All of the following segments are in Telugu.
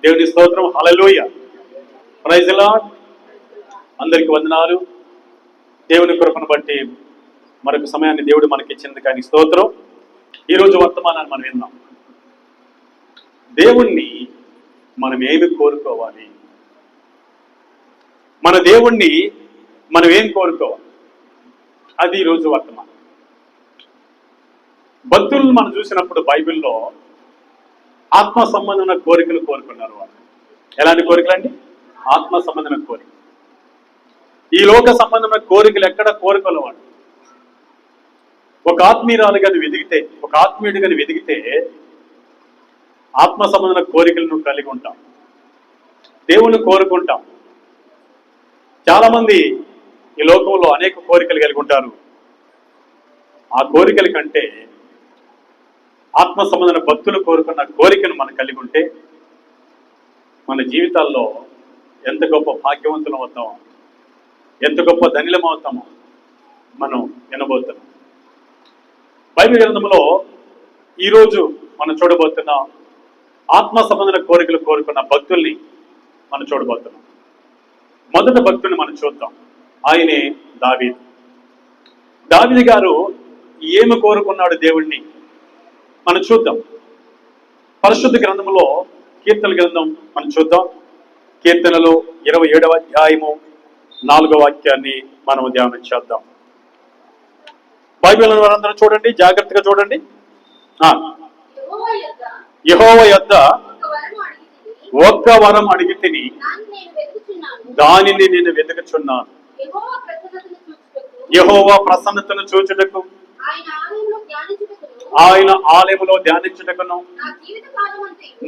దేవుని స్తోత్రం. హల్లెలూయా. Praise the Lord. అందరికి వందనాలు. దేవుని కృపను బట్టి మరొక సమయాన్ని దేవుడు మనకి ఇచ్చింది కానీ స్తోత్రం. ఈరోజు వర్తమానాన్ని మనం విందాం. దేవుణ్ణి మనం ఏమి కోరుకోవాలి, మన దేవుణ్ణి మనం ఏం కోరుకోవాలి, అది ఈరోజు వర్తమానం. భక్తులను మనం చూసినప్పుడు బైబిల్లో ఆత్మ సంబంధమైన కోరికలు కోరుకున్నారు వాళ్ళు. ఎలాంటి కోరికలు అండి? ఆత్మ సంబంధమైన కోరిక. ఈ లోక సంబంధమైన కోరికలు ఎక్కడ కోరుకోలే వాడు. ఒక ఆత్మీయురాలు కానీ వెదిగితే, ఒక ఆత్మీయుడు కానీ వెదిగితే ఆత్మ సంబంధమైన కోరికలను కలిగి ఉంటాం, దేవుణ్ణి కోరుకుంటాం. చాలా మంది ఈ లోకంలో అనేక కోరికలు కలిగి ఉంటారు. ఆ కోరికల కంటే ఆత్మ సంబంధమైన భక్తులు కోరుకున్న కోరికను మనం కలిగి ఉంటే మన జీవితాల్లో ఎంత గొప్ప భాగ్యవంతులం అవుతామో, ఎంత గొప్ప ధనిలం అవుతామో మనం వినబోతున్నాం. బైబిల్ గ్రంథంలో ఈరోజు మనం చూడబోతున్న ఆత్మ సంబంధమైన కోరికలు కోరుకున్న భక్తుల్ని మనం చూడబోతున్నాం. మొదటి భక్తుని మనం చూద్దాం. ఆయనే దావీదు. దావీదు గారు ఏమి కోరుకున్నాడు దేవుణ్ణి మనం చూద్దాం. పరిశుద్ధ గ్రంథంలో కీర్తన గ్రంథం మనం చూద్దాం. కీర్తనలో 27వ అధ్యాయము 4వ వాక్యాన్ని మనం ధ్యానం చేద్దాం. బైబిల్ వారందరూ చూడండి, జాగ్రత్తగా చూడండి. యెహోవా యొద్ద ఒక్క వరం అడిగి తిని దానిని నేను వెతుకుచున్నాను. యెహోవా ప్రసన్నతను చూచుటకు, ఆయన ఆలయములో ధ్యానించుటకును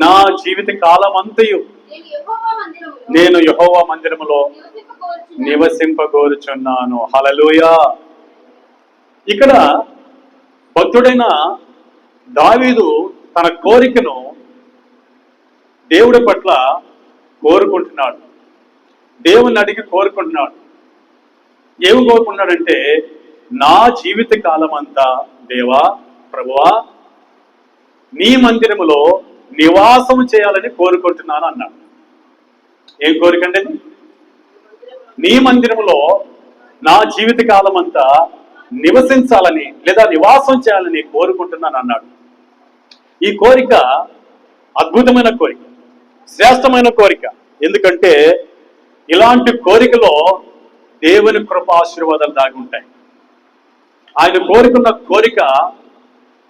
నా జీవిత కాలం అంతయు నేను యెహోవా మందిరములో నివసింపగోరుచున్నాను. హల్లెలూయా. ఇక్కడ భక్తుడైన దావీదు తన కోరికను దేవుడి పట్ల కోరుకుంటున్నాడు. దేవుని అడిగి కోరుకుంటున్నాడు. ఏమి కోరుకుంటున్నాడంటే, నా జీవిత కాలం అంతా దేవా ప్రభువా నీ మందిరములో నివాసం చేయాలని కోరుకుంటున్నాను అన్నాడు. ఏం కోరికండి? నీ మందిరములో నా జీవిత కాలం అంతా నివసించాలని లేదా నివాసం చేయాలని కోరుకుంటున్నాను అన్నాడు. ఈ కోరిక అద్భుతమైన కోరిక, శ్రేష్టమైన కోరిక. ఎందుకంటే ఇలాంటి కోరికలో దేవుని కృప ఆశీర్వాదాలు దాగి ఉంటాయి. ఆయన కోరుకున్న కోరిక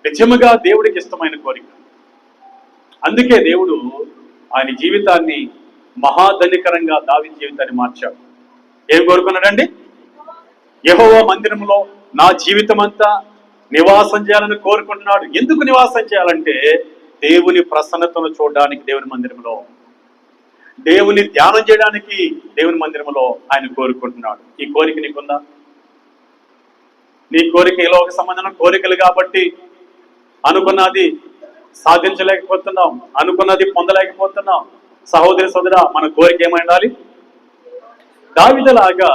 నిజముగా దేవుడికి ఇష్టమైన కోరిక. అందుకే దేవుడు ఆయన జీవితాన్ని మహాధనికరంగా దావీదు జీవితాన్ని మార్చాడు. ఏం కోరుకున్నాడండి? యెహోవా మందిరంలో నా జీవితం అంతా నివాసం చేయాలని కోరుకుంటున్నాడు. ఎందుకు నివాసం చేయాలంటే దేవుని ప్రసన్నతను చూడడానికి దేవుని మందిరంలో, దేవుని ధ్యానం చేయడానికి దేవుని మందిరంలో ఆయన కోరుకుంటున్నాడు. ఈ కోరిక నీకుందా? నీ కోరిక ఈ లోక సంబంధమైన కోరికలు కాబట్టి అనుకున్నది సాధించలేకపోతున్నాం, అనుకున్నది పొందలేకపోతున్నాం. సహోదరి సోదరా, మన కోరిక ఏమై ఉండాలి? దావీదులాగా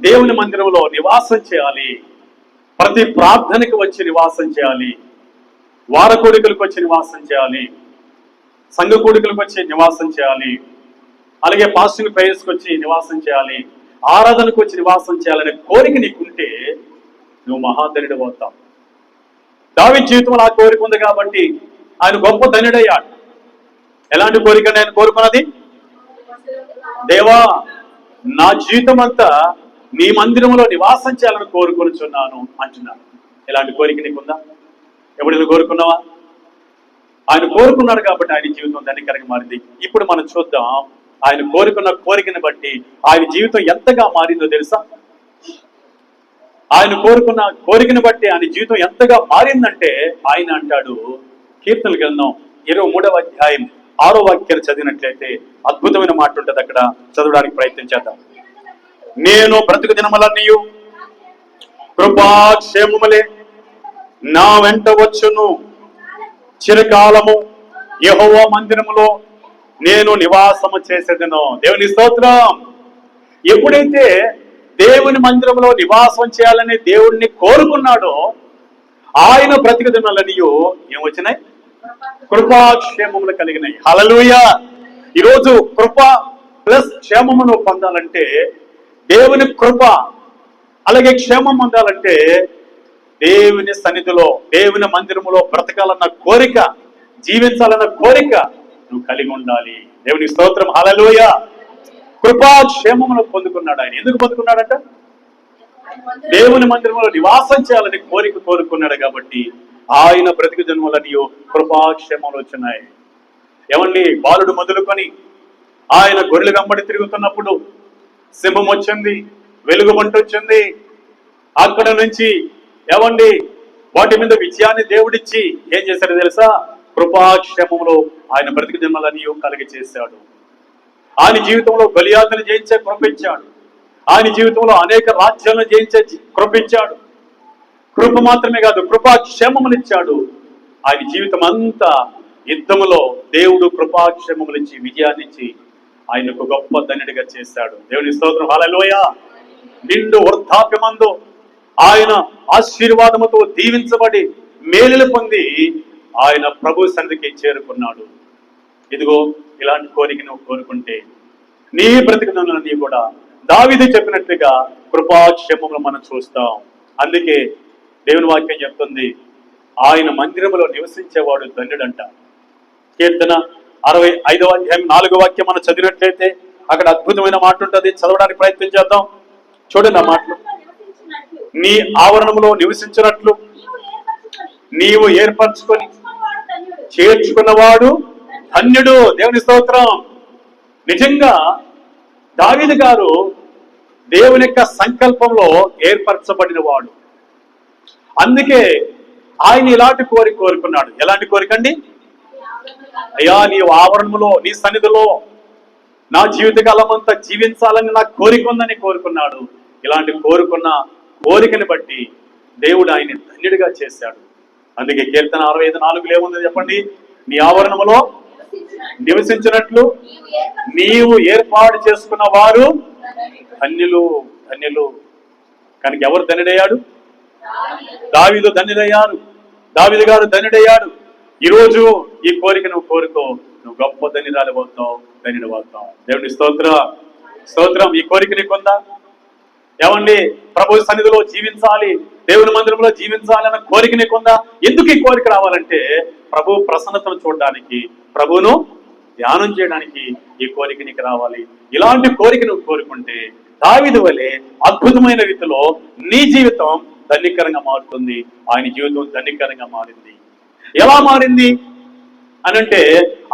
దేవుని మందిరంలో నివాసం చేయాలి. ప్రతి ప్రార్థనకు వచ్చి నివాసం చేయాలి, వార కోరికలకు వచ్చి నివాసం చేయాలి, సంఘ కోరికలకు వచ్చి నివాసం చేయాలి, అలాగే పాస్టింగ్ ప్రేయర్స్కి వచ్చి నివాసం చేయాలి, ఆరాధనకు వచ్చి నివాసం చేయాలనే కోరిక నీకుంటే నువ్వు మహాధనుడు అవుతావు. దావీదు జీవితంలో ఆ కోరిక ఉంది కాబట్టి ఆయన గొప్ప ధనుడయ్యాడు. ఎలాంటి కోరిక ఆయన కోరుకున్నది? దేవా నా జీవితం అంతా నీ మందిరంలో నివాసం చేయాలని కోరుకొనిచున్నాను అంటున్నాను. ఎలాంటి కోరిక నీకుందా? ఎప్పుడైనా కోరుకున్నావా? ఆయన కోరుకున్నాడు కాబట్టి ఆయన జీవితం ధనికరంగా మారింది. ఇప్పుడు మనం చూద్దాం, ఆయన కోరుకున్న కోరికను బట్టి ఆయన జీవితం ఎంతగా మారిందో తెలుసా? ఆయన కోరుకున్న కోరికను బట్టి ఆయన జీవితం ఎంతగా మారిందంటే ఆయన అంటాడు, కీర్తన గ్రంథం 23వ అధ్యాయం 6వ వాక్యాన్ని చదివినట్లయితే అద్భుతమైన మాట ఉంటుంది. అక్కడ చదవడానికి ప్రయత్నం చేద్దాం. నేను బ్రతుకు దినములన్నీయు కృపాక్షేమములే నా వెంట వచ్చును, చిరకాలము యెహోవా మందిరములో నేను నివాసము చేసేదను. దేవుని స్తోత్రం. ఎప్పుడైతే దేవుని మందిరంలో నివాసం చేయాలని దేవుణ్ణి కోరుకున్నాడో ఆయన బ్రతుకు దినాలన్నీయు ఏమొచ్చినాయి? కృపాక్షేమములు కలిగినాయి. హల్లెలూయా. ఈరోజు కృప ప్లస్ క్షేమమును పొందాలంటే, దేవుని కృప అలాగే క్షేమం పొందాలంటే దేవుని సన్నిధిలో, దేవుని మందిరములో బ్రతకాలన్న కోరిక, జీవించాలన్న కోరిక నువ్వు కలిగి ఉండాలి. దేవుని స్తోత్రం. హల్లెలూయా. కృపాక్షేమమును పొందుకున్నాడు ఆయన. ఎందుకు పొందుకున్నాడట? దేవుని మందిరంలో నివాసం చేయాలని కోరుకున్నాడు కాబట్టి ఆయన బ్రతిక జన్మలనియో కృపాక్షేమములు వచ్చినాయి. ఏమండి, బాలుడు మొదలుకొని ఆయన గొర్రెలు వెంబడి తిరుగుతున్నప్పుడు సింహం వచ్చింది, వెలుగుబంటి వచ్చింది. అక్కడ నుంచి ఏమండి వాటి మీద విజయాన్ని దేవుడిచ్చి ఏం చేశాడో తెలుసా? కృపాక్షేమంలో ఆయన బ్రతిక జన్మలనియో కలిగి చేశాడు. ఆయన జీవితంలో గలియాతును జయించే కృపించాడు. ఆయన జీవితంలో అనేక రాజ్యాలను జయించే కృపించాడు. కృప మాత్రమే కాదు, కృపాక్షేమమునిచ్చాడు. ఆయన జీవితం అంతా యుద్ధములో దేవుడు కృపాక్షేమములిచ్చి విజయాన్నిచ్చి ఆయనకు గొప్ప ధన్యుడిగా చేశాడు. దేవుని స్తోత్రం. హల్లెలూయా. నిండు వృద్ధాప్యమందు ఆయన ఆశీర్వాదముతో దీవించబడి మేలులు పొంది ఆయన ప్రభు సన్నిధికి చేరుకున్నాడు. ఇదిగో ఇలాంటి కోరిక నువ్వు కోరుకుంటే నీ బ్రతికిన నీ కూడా దావీదు చెప్పినట్లుగా కృపాక్షేమములు మనం చూస్తాం. అందుకే దేవుని వాక్యం చెప్తుంది, ఆయన మందిరములో నివసించేవాడు ధన్యుడంట. కీర్తన 65వ అధ్యాయం 4వ వాక్యం మనం చదివినట్లయితే అక్కడ అద్భుతమైన మాట ఉంటుంది. చదవడానికి ప్రయత్నం చేద్దాం. చూడండి ఆ మాటలు. నీ ఆవరణములో నివసించినట్లు నీవు ఏర్పరచుకొని చేర్చుకున్నవాడు ధన్యుడు. దేవుని స్తోత్రం. నిజంగా దావీదు గారు దేవుని యొక్క సంకల్పంలో ఏర్పరచబడిన వాడు. అందుకే ఆయన ఇలాంటి కోరిక కోరుకున్నాడు. ఎలాంటి కోరికండి? అయ్యా, నీ ఆవరణములో, నీ సన్నిధిలో నా జీవితకాలం అంతా జీవించాలని నాకు కోరిక ఉందని కోరుకున్నాడు. ఇలాంటి కోరుకున్న కోరికని బట్టి దేవుడు ఆయన ధన్యుడిగా చేశాడు. అందుకే కీర్తన 65:4 ఏముంది చెప్పండి? నీ ఆవరణములో నివసించినట్లు నీవు ఏర్పాటు చేసుకున్న వారు ధన్యులు, ధన్యులు. కనుక ఎవరు ధన్యుడయ్యాడు? దావీదు ధన్యుడయ్యాడు. దావీదు గారు ధన్యుడయ్యాడు. ఈరోజు ఈ కోరిక నువ్వు కోరుకో, నువ్వు గొప్ప ధన్యురాలు అవుతావు, ధన్యుడు అవుతావు. దేవుని స్తోత్రం. ఈ కోరిక నీకుందా? ఏమండి, ప్రభు సన్నిధిలో జీవించాలి, దేవుని మందిరంలో జీవించాలి అన్న కోరిక నీకుందా? ఎందుకు ఈ కోరిక రావాలంటే ప్రభు ప్రసన్నతను చూడడానికి, ప్రభువును ధ్యానం చేయడానికి ఈ కోరిక నీకు రావాలి. ఇలాంటి కోరిక నువ్వు కోరుకుంటే దావీదు వలె అద్భుతమైన రీతిలో నీ జీవితం ధన్యకరంగా మారుతుంది. ఆయన జీవితం ధన్యకరంగా మారింది. ఎలా మారింది అనంటే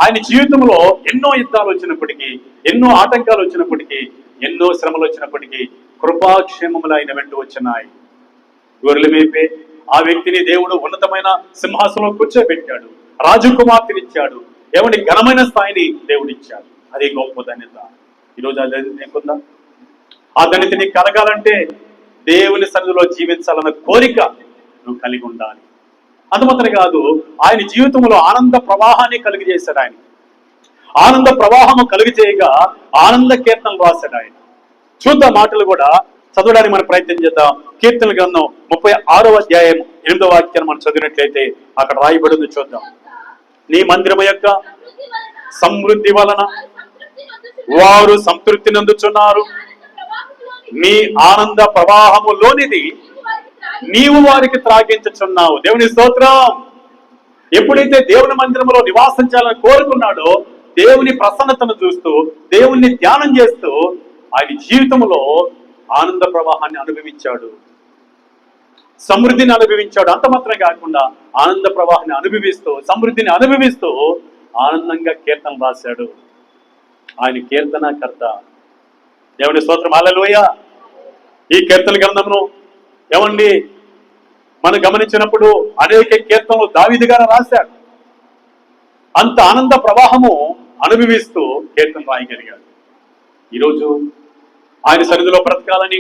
ఆయన జీవితంలో ఎన్నో యుద్ధాలు వచ్చినప్పటికీ, ఎన్నో ఆటంకాలు వచ్చినప్పటికీ, ఎన్నో శ్రమలు వచ్చినప్పటికీ కృపాక్షేమములు ఆయన వెంట వచ్చినాయి. గొర్రెలు మేపే ఆ వ్యక్తిని దేవుడు ఉన్నతమైన సింహాసనంలో కూర్చోబెట్టాడు. రాజకుమార్తెనిచ్చాడు. ఏమంటే ఘనమైన స్థాయిని దేవుడు ఇచ్చాడు. అదే గొప్ప ధన్యత. ఈరోజు ఆ ధన్యత నీకుందా? ఆ ధన్యత నీకు కలగాలంటే దేవుని సన్నిధిలో జీవించాలన్న కోరిక నువ్వు కలిగి ఉండాలి. అందుమాత్రమే కాదు, ఆయన జీవితంలో ఆనంద ప్రవాహాన్ని కలిగి చేశాడు. ఆయన ఆనంద ప్రవాహము కలిగి చేయగా ఆనంద కీర్తనలు రాశాడు ఆయన. చూద్దాం మాటలు కూడా చదవడానికి మనం ప్రయత్నం చేద్దాం. కీర్తనల గ్రంథం 36వ అధ్యాయం 8వ వాక్యాన్ని మనం చదివినట్లయితే అక్కడ రాయబడింది చూద్దాం. నీ మందిరము యొక్క సమృద్ధి వలన వారు సంతృప్తి నందుచున్నారు. నీ ఆనంద ప్రవాహములోనిది నీవు వారికి త్రాగించుచున్నావు. దేవుని స్తోత్రం. ఎప్పుడైతే దేవుని మందిరంలో నివాసం చేయాలని కోరుకున్నాడో దేవుని ప్రసన్నతను చూస్తూ, దేవుణ్ణి ధ్యానం చేస్తూ ఆయన జీవితంలో ఆనంద ప్రవాహాన్ని అనుభవించాడు, సమృద్ధిని అనుభవించాడు. అంత మాత్రమే కాకుండా ఆనంద ప్రవాహాన్ని అనుభవిస్తూ, సమృద్ధిని అనుభవిస్తూ ఆనందంగా కీర్తనలు రాశాడు. ఆయన కీర్తనకర్త. దేవుని స్తోత్రం. హల్లెలూయా. ఈ కీర్తన గ్రంథమును ఏమండి మనం గమనించినప్పుడు అనేక కీర్తనలు దావీదు గారు రాశాడు. అంత ఆనంద ప్రవాహము అనుభవిస్తూ కీర్తన రాయగలిగాడు. ఈరోజు ఆయన సన్నిధిలో బ్రతకాలని,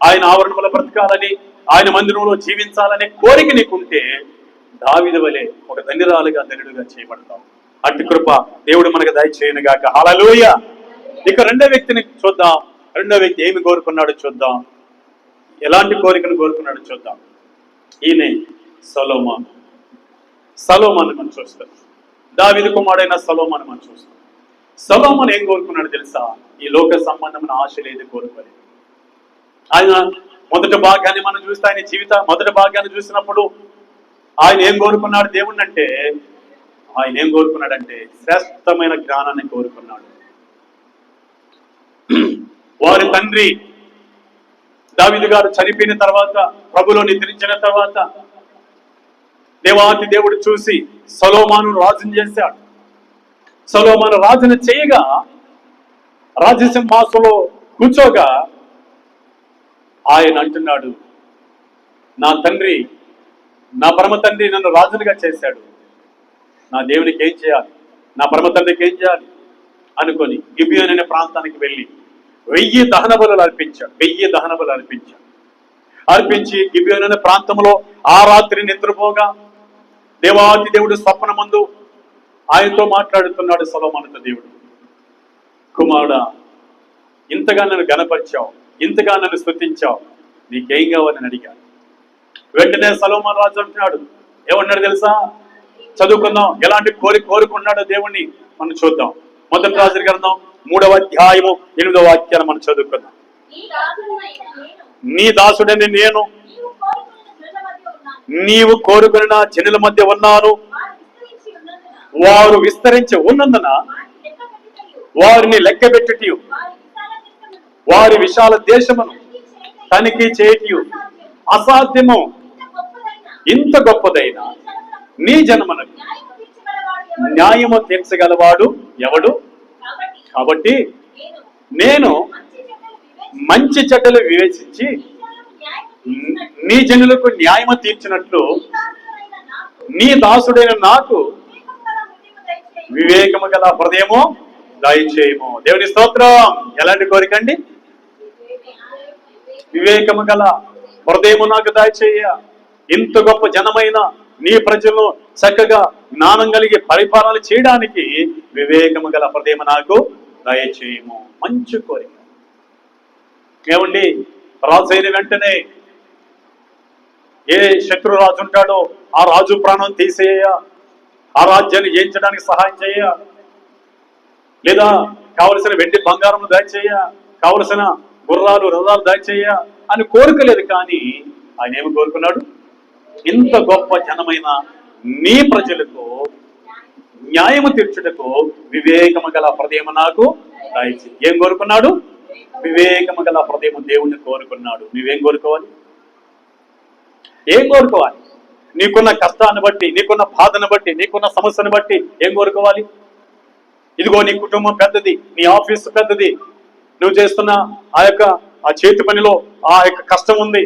ఆయన ఆవరణలో బ్రతకాలని, ఆయన మందిరంలో జీవించాలనే కోరిక నీకుంటే దావీదు వలె ఒక ధన్యురాలుగా, ధన్యుడుగా చేయబడతాం. అట్టి కృప దేవుడు మనకు దయచేయను గాక. హల్లెలూయా. ఇక రెండో వ్యక్తిని చూద్దాం. రెండో వ్యక్తి ఏమి కోరుకున్నాడో చూద్దాం. ఎలాంటి కోరికను కోరుకున్నాడో చూద్దాం. ఈయనే సొలొమోను. మనం చూస్తాం. దావీదు కుమారుడైన సొలొమోను మనం చూస్తాం. సొలొమోను ఏం కోరుకున్నాడు తెలుసా? ఈ లోక సంబంధమైన ఆశ లేదు కోరుకోలేదు. ఆయన మొదటి భాగాన్ని మనం చూస్తే, ఆయన జీవిత మొదటి భాగాన్ని చూసినప్పుడు ఆయన ఏం కోరుకున్నాడు దేవుణ్ణి అంటే, ఆయన ఏం కోరుకున్నాడంటే శ్రేష్టమైన జ్ఞానాన్ని కోరుకున్నాడు. వారి తండ్రి దావీదు గారు చనిపోయిన తర్వాత, ప్రభులో నిద్రించిన తర్వాత దేవాతి దేవుడు చూసి సొలొమోను రాజును చేశాడు. సొలొమోను రాజును చేయగా రాజసింహాసనంలో కూర్చోగా ఆయన అంటున్నాడు, నా తండ్రి, నా పరమ తండ్రి నన్ను రాజునిగా చేశాడు, నా దేవునికి ఏం చేయాలి, నా పరమ తండ్రికి ఏం చేయాలి అనుకొని గిబియోను అనే ప్రాంతానికి వెళ్ళి 1000 దహన బలులు అర్పించాడు. 1000 దహన బలులు అర్పించి గిబియోను అనే ప్రాంతంలో ఆ రాత్రి నిద్రపోగా దేవాతి దేవుడు స్వప్నమందు ఆయనతో మాట్లాడుతున్నాడు సొలొమోనుతో. దేవుడు, కుమారుడా, ఇంతగా నన్ను గణపరిచావు, ఇంతగా నన్ను స్తుతించావు, నీకేం కావాలని అడిగాడు. వెంటనే సొలొమోను రాజు అంటున్నాడు, ఏమన్నాడు తెలుసా? చదువుకుందాం, ఎలాంటి కోరుకున్నాడో దేవుణ్ణి మనం చూద్దాం. మొదటి రాజుల గ్రంథం 3వ అధ్యాయము 8వ వాక్యాన్ని మనం చదువుకుందాం. నీ దాసుడని నేను, నీవు కోరుకున్న జనుల మధ్య ఉన్నాను, వారు విస్తరించి ఉన్నందున వారిని లెక్కబెట్టుటయు, వారి విశాల దేశమును తనిఖీ చేయటయు అసాధ్యము. ఇంత గొప్పదైన నీ జనమునకు న్యాయము తీర్చగలవాడు ఎవడు? కాబట్టి నేను మంచి చెడ్డలు వివేచించి నీ జనులకు న్యాయము తీర్చినట్లు నీ దాసుడైన నాకు వివేకము గల హృదయము దయచేయము. దేవుని స్తోత్రం. ఎలాంటి కోరిక అండి? వివేకము గల హృదయము నాకు దయచేయ. ఇంత గొప్ప జనమైన నీ ప్రజలను చక్కగా జ్ఞానం కలిగి పరిపాలన చేయడానికి వివేకము గల హృదయము నాకు దయచేయము. మంచి కోరిక. ఏమండి, రాజు అయిన వెంటనే ఏ శత్రు రాజు ఉంటాడో ఆ రాజు ప్రాణం తీసేయ, ఆ రాజ్యాన్ని జయించడానికి సహాయం చేయ, లేదా కావలసిన వెండి బంగారం దయచేయ, కావలసిన గుర్రాలు రథాలు దయచేయ అని కోరుకోలేదు. కానీ ఆయన ఏమి కోరుకున్నాడు? ఇంత గొప్ప జనమైన నీ ప్రజలకు న్యాయము తీర్చుటకు వివేకము గల హృదయము నాకు దయచేయి. ఏం కోరుకున్నాడు? వివేకము గల హృదయము దేవుణ్ణి కోరుకున్నాడు. నువ్వేం కోరుకోవాలి? ఏం కోరుకోవాలి? నీకున్న కష్టాన్ని బట్టి, నీకున్న బాధను బట్టి, నీకున్న సమస్యను బట్టి ఏం కోరుకోవాలి? ఇదిగో నీ కుటుంబం పెద్దది, నీ ఆఫీసు పెద్దది, నువ్వు చేస్తున్న ఆ చేతి పనిలో ఆ యొక్క కష్టం ఉంది,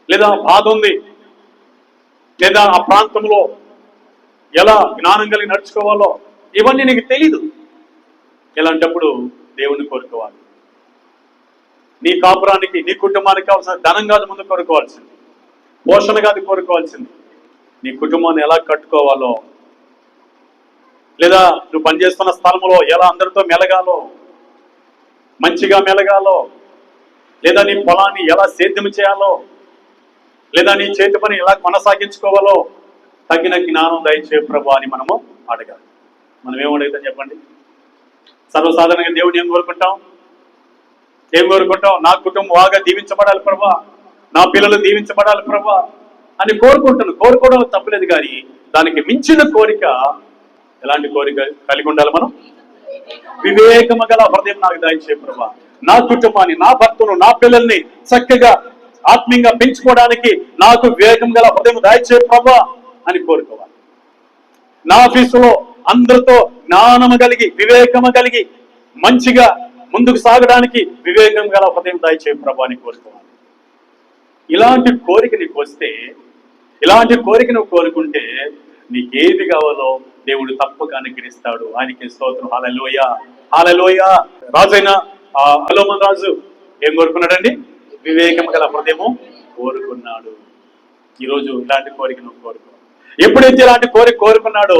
లేదా బాధ ఉంది, లేదా ఆ ప్రాంతంలో ఎలా జ్ఞానం కలిగి నడుచుకోవాలో ఇవన్నీ నీకు తెలీదు. ఇలాంటప్పుడు దేవుణ్ణి కోరుకోవాలి. నీ కాపురానికి, నీ కుటుంబానికి కావాల్సిన ధనం కాదు ముందు కోరుకోవాల్సింది, పోషణ కాదు కోరుకోవాల్సింది, నీ కుటుంబాన్ని ఎలా కట్టుకోవాలో, లేదా నువ్వు పనిచేస్తున్న స్థలంలో ఎలా అందరితో మెలగాలో, మంచిగా మెలగాలో, లేదా నీ పొలాన్ని ఎలా సేద్యం చేయాలో, లేదా నీ చేతి పని ఎలా కొనసాగించుకోవాలో తగిన జ్ఞానం దయచే ప్రభు అని మనము అడగాలి. మనం ఏమడుగుతాం చెప్పండి? సర్వసాధారణంగా దేవుడిని ఏం కోరుకుంటాం? నా కుటుంబం బాగా దీవించబడాలి ప్రభా, నా పిల్లలు దీవించబడాలి ప్రభా అని కోరుకోవడం తప్పలేదు. కానీ దానికి మించిన కోరిక, ఎలాంటి కోరిక కలిగి ఉండాలి మనం? వివేకము గల హృదయం నాకు దయచే ప్రభా, నా కుటుంబాన్ని, నా భర్తను, నా పిల్లల్ని చక్కగా ఆత్మీయంగా పెంచుకోవడానికి నాకు వివేకం గల హృదయం దయచే ప్రభా అని కోరుకోవాలి. నా ఆఫీసులో అందరితో జ్ఞానము కలిగి, వివేకము కలిగి మంచిగా ముందుకు సాగడానికి వివేకం గల హృదయం దయచే ప్రభా అని కోరుకోవాలి. ఇలాంటి కోరిక నీకు వస్తే, ఇలాంటి కోరిక నువ్వు కోరుకుంటే నీకేది కావాలో దేవుడు తప్పక అనుగ్రహిస్తాడు. ఆయనకి స్తోత్రం. హల్లెలూయా, హల్లెలూయా. రాజైన సొలొమోను రాజు ఏం కోరుకున్నాడండి? వివేకం గల హృదయము కోరుకున్నాడు. ఈరోజు ఇలాంటి కోరిక నువ్వు కోరుకో. ఎప్పుడైతే ఇలాంటి కోరిక కోరుకున్నాడో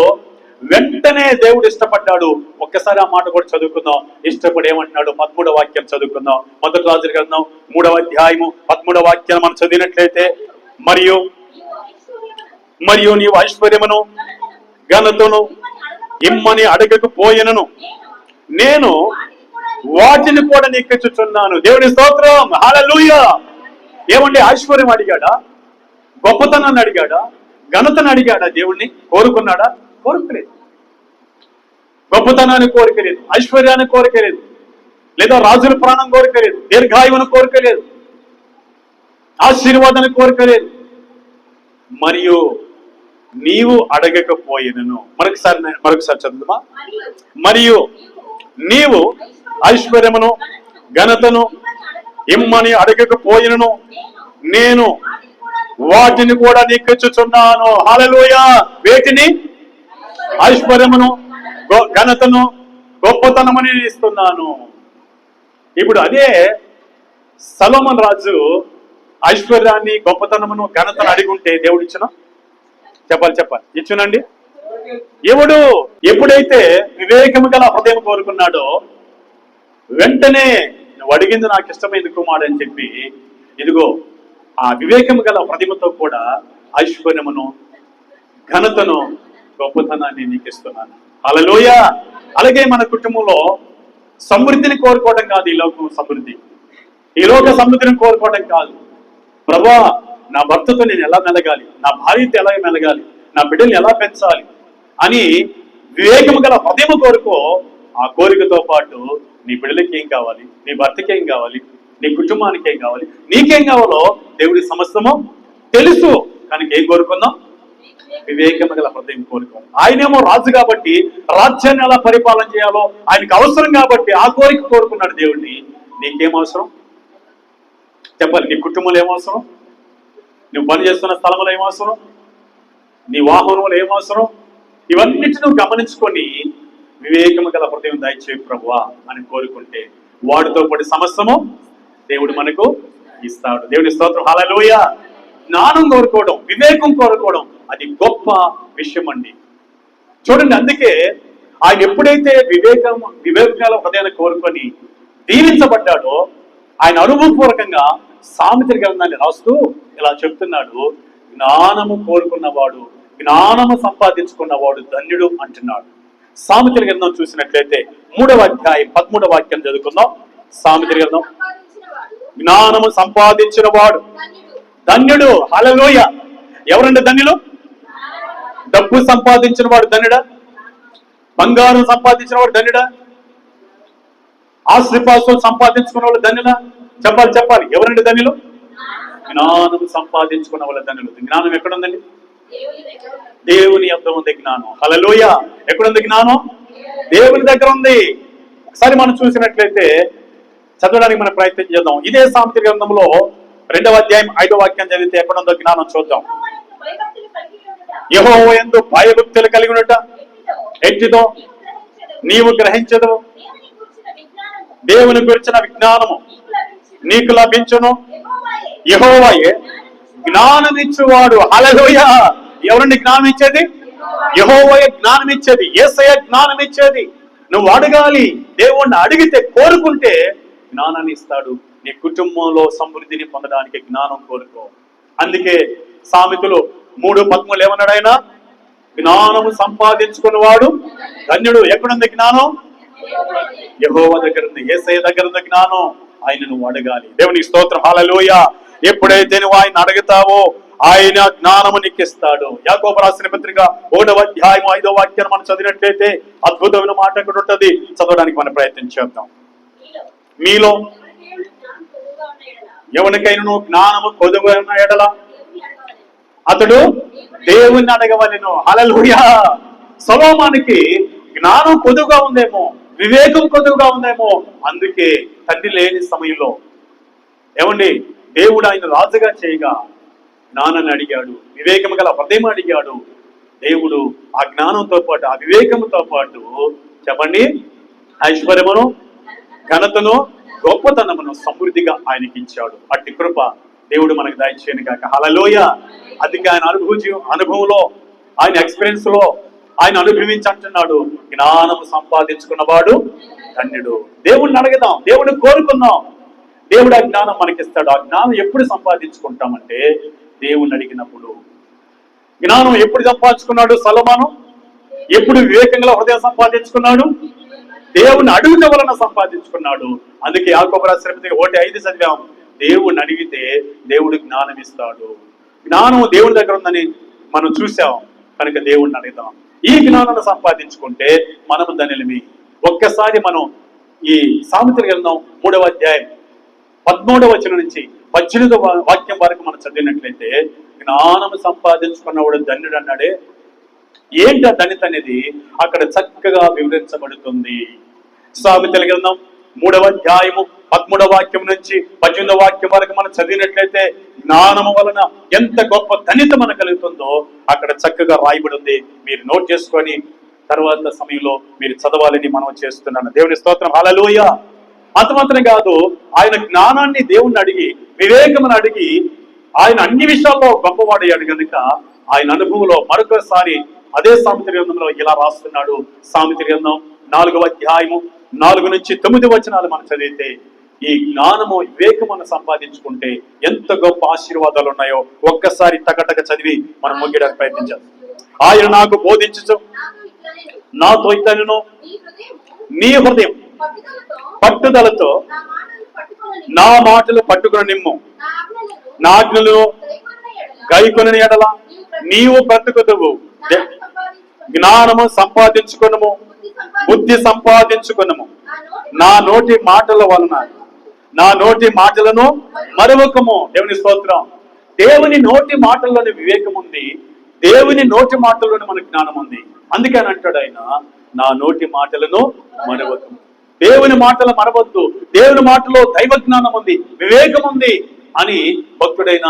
వెంటనే దేవుడు ఇష్టపడ్డాడు. ఒక్కసారి ఆ మాట కూడా చదువుకుందాం. ఇష్టపడి ఏమంటున్నాడు? 13వ వాక్యం చదువుకుందాం. మొదటి రాజుల గ్రంథం 3వ అధ్యాయము 13వ వాక్యాన్ని మనం చదివినట్లయితే, మరియు నీవు ఐశ్వర్యమును ఘనతను ఇమ్మని అడగకపోయినను నేను వాటిని కూడా నీకిచ్చుచున్నాను. దేవుని స్తోత్రం, హల్లెలూయా. ఏమండి, ఐశ్వర్యం అడిగాడా? గొప్పతనాన్ని అడిగాడా? ఘనతను అడిగాడా? దేవుణ్ణి కోరుకున్నాడా? కోరుకోలేదు. గొప్పతనాన్ని కోరికలేదు, ఐశ్వర్యాన్ని కోరికలేదు, లేదా రాజుల ప్రాణం కోరికలేదు, దీర్ఘాయువును కోరికలేదు, ఆశీర్వాదాన్ని కోరికలేదు. మరియు నీవు అడగకపోయినను, మరొకసారి చదువుమా. మరియు నీవు ఐశ్వర్యమును ఘనతను ఇమ్మని అడగకపోయినను నేను వాటిని కూడా నీకిచ్చుచున్నాను. హల్లెలూయా. వేటిని? ఐశ్వర్యమును ఘనతను గొప్పతనమని ఇస్తున్నాను. ఇప్పుడు అదే సొలొమోను రాజు ఐశ్వర్యాన్ని గొప్పతనమును ఘనతను అడిగుంటే దేవుడు ఇచ్చిన? చెప్పాలి ఇచ్చునండి. ఎవడు ఎప్పుడైతే వివేకము గల హృదయం కోరుకున్నాడో వెంటనే నువ్వు అడిగింది నాకు ఇష్టమైంది కుమారుడు అని చెప్పి, ఇదిగో ఆ వివేకము గల హృదయంతో కూడా ఐశ్వర్యమును ఘనతను గొప్పతనాన్ని నీకు ఇస్తున్నాను. హల్లెలూయా. అలాగే మన కుటుంబంలో సమృద్ధిని కోరుకోవడం కాదు, ఈ లోకం సమృద్ధి, ఈ లోక సమృద్ధిని కోరుకోవడం కాదు. ప్రభువా, నా భర్తతో నేను ఎలా మెలగాలి, నా భార్యతో ఎలా మెలగాలి, నా బిడ్డల్ని ఎలా పెంచాలి అని వివేకము గల హృదయం కోరుకో. ఆ కోరికతో పాటు నీ బిడ్డలకి ఏం కావాలి, నీ భర్తకి ఏం కావాలి, నీ కుటుంబానికి ఏం కావాలి, నీకేం కావాలో దేవుడి సమస్తము తెలుసు. కనుక ఏం కోరుకుందాం? వివేకము గల హృదయం కోరుకోవాలి. ఆయనేమో రాజు కాబట్టి రాజ్యాన్ని ఎలా పరిపాలన చేయాలో ఆయనకు అవసరం కాబట్టి ఆ కోరిక కోరుకున్నాడు దేవుడిని. నీకేం అవసరం చెప్పాలి? నీ కుటుంబంలో ఏమవసరం, నువ్వు పని చేస్తున్న స్థలంలో ఏమవసరం, నీ వాహనంలో ఏమవసరం, ఇవన్నిటి నువ్వు గమనించుకొని వివేకము గల హృదయం దయచేయి ప్రభువా అని కోరుకుంటే వాడితో పాటు సమస్తము దేవుడు మనకు ఇస్తాడు. దేవుడి స్తోత్రం, హల్లెలూయా. జ్ఞానం కోరుకోవడం, వివేకం కోరుకోవడం అది గొప్ప విషయం అండి. చూడండి, అందుకే ఆయన ఎప్పుడైతే వివేకాల హృదయాన్ని కోరుకొని దీవించబడ్డాడో ఆయన అనుభవపూర్వకంగా సామెతల గ్రంథాన్ని రాస్తూ ఇలా చెప్తున్నాడు, జ్ఞానము కోరుకున్నవాడు, జ్ఞానము సంపాదించుకున్నవాడు ధన్యుడు అంటున్నాడు. సామెతల గ్రంథం చూసినట్లయితే 3వ అధ్యాయం 13వ వాక్యం చదువుకుందాం. సామెతల గ్రంథం, జ్ఞానము సంపాదించిన వాడు ధన్యుడు. హల్లెలూయా. ఎవరండి ధన్యులు? డబ్బు సంపాదించిన వాడు ధన్యుడా? బంగారం సంపాదించిన వాడు ధన్యుడా? ఆస్తిపాస్తులు సంపాదించుకున్న వాళ్ళు ధన్యులా? చెప్పాలి ఎవరండి ధన్యులు? జ్ఞానం సంపాదించుకున్న వాళ్ళ ధన్యులు. జ్ఞానం ఎక్కడుందండి? దేవుని యొద్ద ఉంది జ్ఞానం. హల్లెలూయా. ఎక్కడుంది జ్ఞానం? దేవుని దగ్గర ఉంది. ఒకసారి మనం చూసినట్లయితే చదవడానికి మనం ప్రయత్నం చేద్దాం. ఇదే సామెతల గ్రంథంలో 2వ అధ్యాయం 5వ వాక్యం చదివితే ఎక్కడుందో జ్ఞానం చూద్దాం. యెహోవా యందు భయభక్తులు కలిగి ఉన్నట ఎట్టిదో నీవు గ్రహించదు, దేవుని గురించిన విజ్ఞానము నీకు లభించును. యెహోవాయే జ్ఞానం ఇచ్చేవాడు. హల్లెలూయా. ఎవరండి జ్ఞానం ఇచ్చేది? యెహోవాయే జ్ఞానం ఇచ్చేది, యేసయ్య జ్ఞానం ఇచ్చేది. నువ్వు అడగాలి, దేవుణ్ణి అడిగితే కోరుకుంటే జ్ఞానాన్ని ఇస్తాడు. నీ కుటుంబంలో సమృద్ధిని పొందడానికి జ్ఞానం కోరుకో. అందుకే సామెతలు 3:13 ఏమన్నాడు ఆయన? జ్ఞానము సంపాదించుకున్నవాడు ధన్యుడు. ఎక్కడుంది జ్ఞానం? యెహోవా దగ్గర ఉంది, యేసయ్య దగ్గర ఉంది జ్ఞానం. ఆయన నువ్వు అడగాలి. దేవునికి స్తోత్రం, హల్లెలూయా. ఎప్పుడైతే నువ్వు ఆయన అడుగుతావో ఆయన జ్ఞానము నీకు ఇస్తాడు. యాకోబు రాసిన పత్రిక 1వ అధ్యాయం 5వ వాక్యాన్ని మనం చదివినట్లయితే అద్భుతమైన మాట అక్కడ ఉంటుంది. చదవడానికి మనం ప్రయత్నం చేద్దాం. మీలో ఎవరికైనా జ్ఞానము కొదువైన ఉన్న ఎడల అతడు దేవుణ్ణి అడగవలెను. హల్లెలూయా. సొలొమోనుకి జ్ఞానం కొదువుగా ఉందేమో, వివేకం కొదువుగా ఉందేమో, అందుకే తండ్రి లేని సమయంలో ఏమండి దేవుడు ఆయన రాజుగా చేయగా జ్ఞానాన్ని అడిగాడు, వివేకము గల హృదయం అడిగాడు. దేవుడు ఆ జ్ఞానంతో పాటు ఆ వివేకముతో పాటు చెప్పండి ఐశ్వర్యమును ఘనతను గొప్పతనమును సమృద్ధిగా ఆయనకి ఇచ్చాడు. అట్టి కృప దేవుడు మనకు దయచేయను కాక. హల్లెలూయా. అందుకే ఆయన అనుభవంలో ఆయన ఎక్స్పీరియన్స్ లో ఆయన అనుభవించి అంటున్నాడు, జ్ఞానము సంపాదించుకున్నవాడు ధన్యుడు. దేవుణ్ణి అడగదాం, దేవుడిని కోరుకుందాం, దేవుడు ఆ జ్ఞానం మనకిస్తాడు. ఆ జ్ఞానం ఎప్పుడు సంపాదించుకుంటామంటే దేవుణ్ణి అడిగినప్పుడు. జ్ఞానం ఎప్పుడు సంపాదించుకున్నాడు సొలొమోను? ఎప్పుడు వివేకంగా హృదయం సంపాదించుకున్నాడు? దేవుని అడుగుట వలన సంపాదించుకున్నాడు. అందుకే యాకోబు రాసిన 1:5 చదివాం. దేవుణ్ణి అడిగితే దేవుడు జ్ఞానం ఇస్తాడు. జ్ఞానం దేవుని దగ్గర ఉందని మనం చూసాం కనుక దేవుణ్ణి అడుగుతాం. ఈ జ్ఞానాన్ని సంపాదించుకుంటే మనము ధనులమి. ఒక్కసారి మనం ఈ సామెతల గ్రంథం 3వ అధ్యాయం 13వ వచనం నుంచి 18వ వాక్యం వరకు మనం చదివినట్లయితే జ్ఞానం సంపాదించుకున్నవాడు ధన్యుడు అన్నాడే. ఏంటి ఆ ధన్యత అనేది అక్కడ చక్కగా వివరించబడుతుంది. సామెతల గ్రంథం 3వ అధ్యాయము 13వ వాక్యం నుంచి 18వ వాక్యం వరకు మనం చదివినట్లయితే జ్ఞానము వలన ఎంత గొప్ప ధన్యత మనకు కలుగుతుందో అక్కడ చక్కగా రాయబడి ఉంది. మీరు నోట్ చేసుకొని తర్వాత సమయంలో మీరు చదవాలని మనం చేస్తున్నాను. దేవుని స్తోత్రం, హల్లెలూయా. అంత మాత్రం కాదు, ఆయన జ్ఞానాన్ని దేవుణ్ణి అడిగి వివేకమును అడిగి ఆయన అన్ని విషయాల్లో గొప్పవాడయ్యాడు కనుక ఆయన అనుభవంలో మరొకసారి అదే సామెతల గ్రంథంలో ఇలా రాస్తున్నాడు. సామెతల గ్రంథం 4వ అధ్యాయము 4 నుంచి 9 వచనాలు మనం చదివితే ఈ జ్ఞానము వివేకమును సంపాదించుకుంటే ఎంత గొప్ప ఆశీర్వాదాలు ఉన్నాయో ఒక్కసారి టకటక చదివి మనం ముగియడానికి ప్రయత్నించాం. ఆయన నాకు బోధించు, నాతో ఇతను నీ హృదయం పట్టుదలతో నా మాటలు పట్టుకుని నిమ్ము, నా ఆజ్ఞలు గైకొనిన ఎడల నీవు బ్రతుకుదువు. జ్ఞానము సంపాదించుకునము, బుద్ధి సంపాదించుకునము. నా నోటి మాటల వలన నా నోటి మాటలను మరొకము. దేవుని స్తోత్రం. దేవుని నోటి మాటల్లోని వివేకం ఉంది, దేవుని నోటి మాటల్లోని మన జ్ఞానం ఉంది. అందుకని అంటాడు ఆయన, నా నోటి మాటలను మరవద్దు. దేవుని మాటలు మరవద్దు. దేవుని మాటలో దైవ జ్ఞానం ఉంది, వివేకం ఉంది అని భక్తుడైన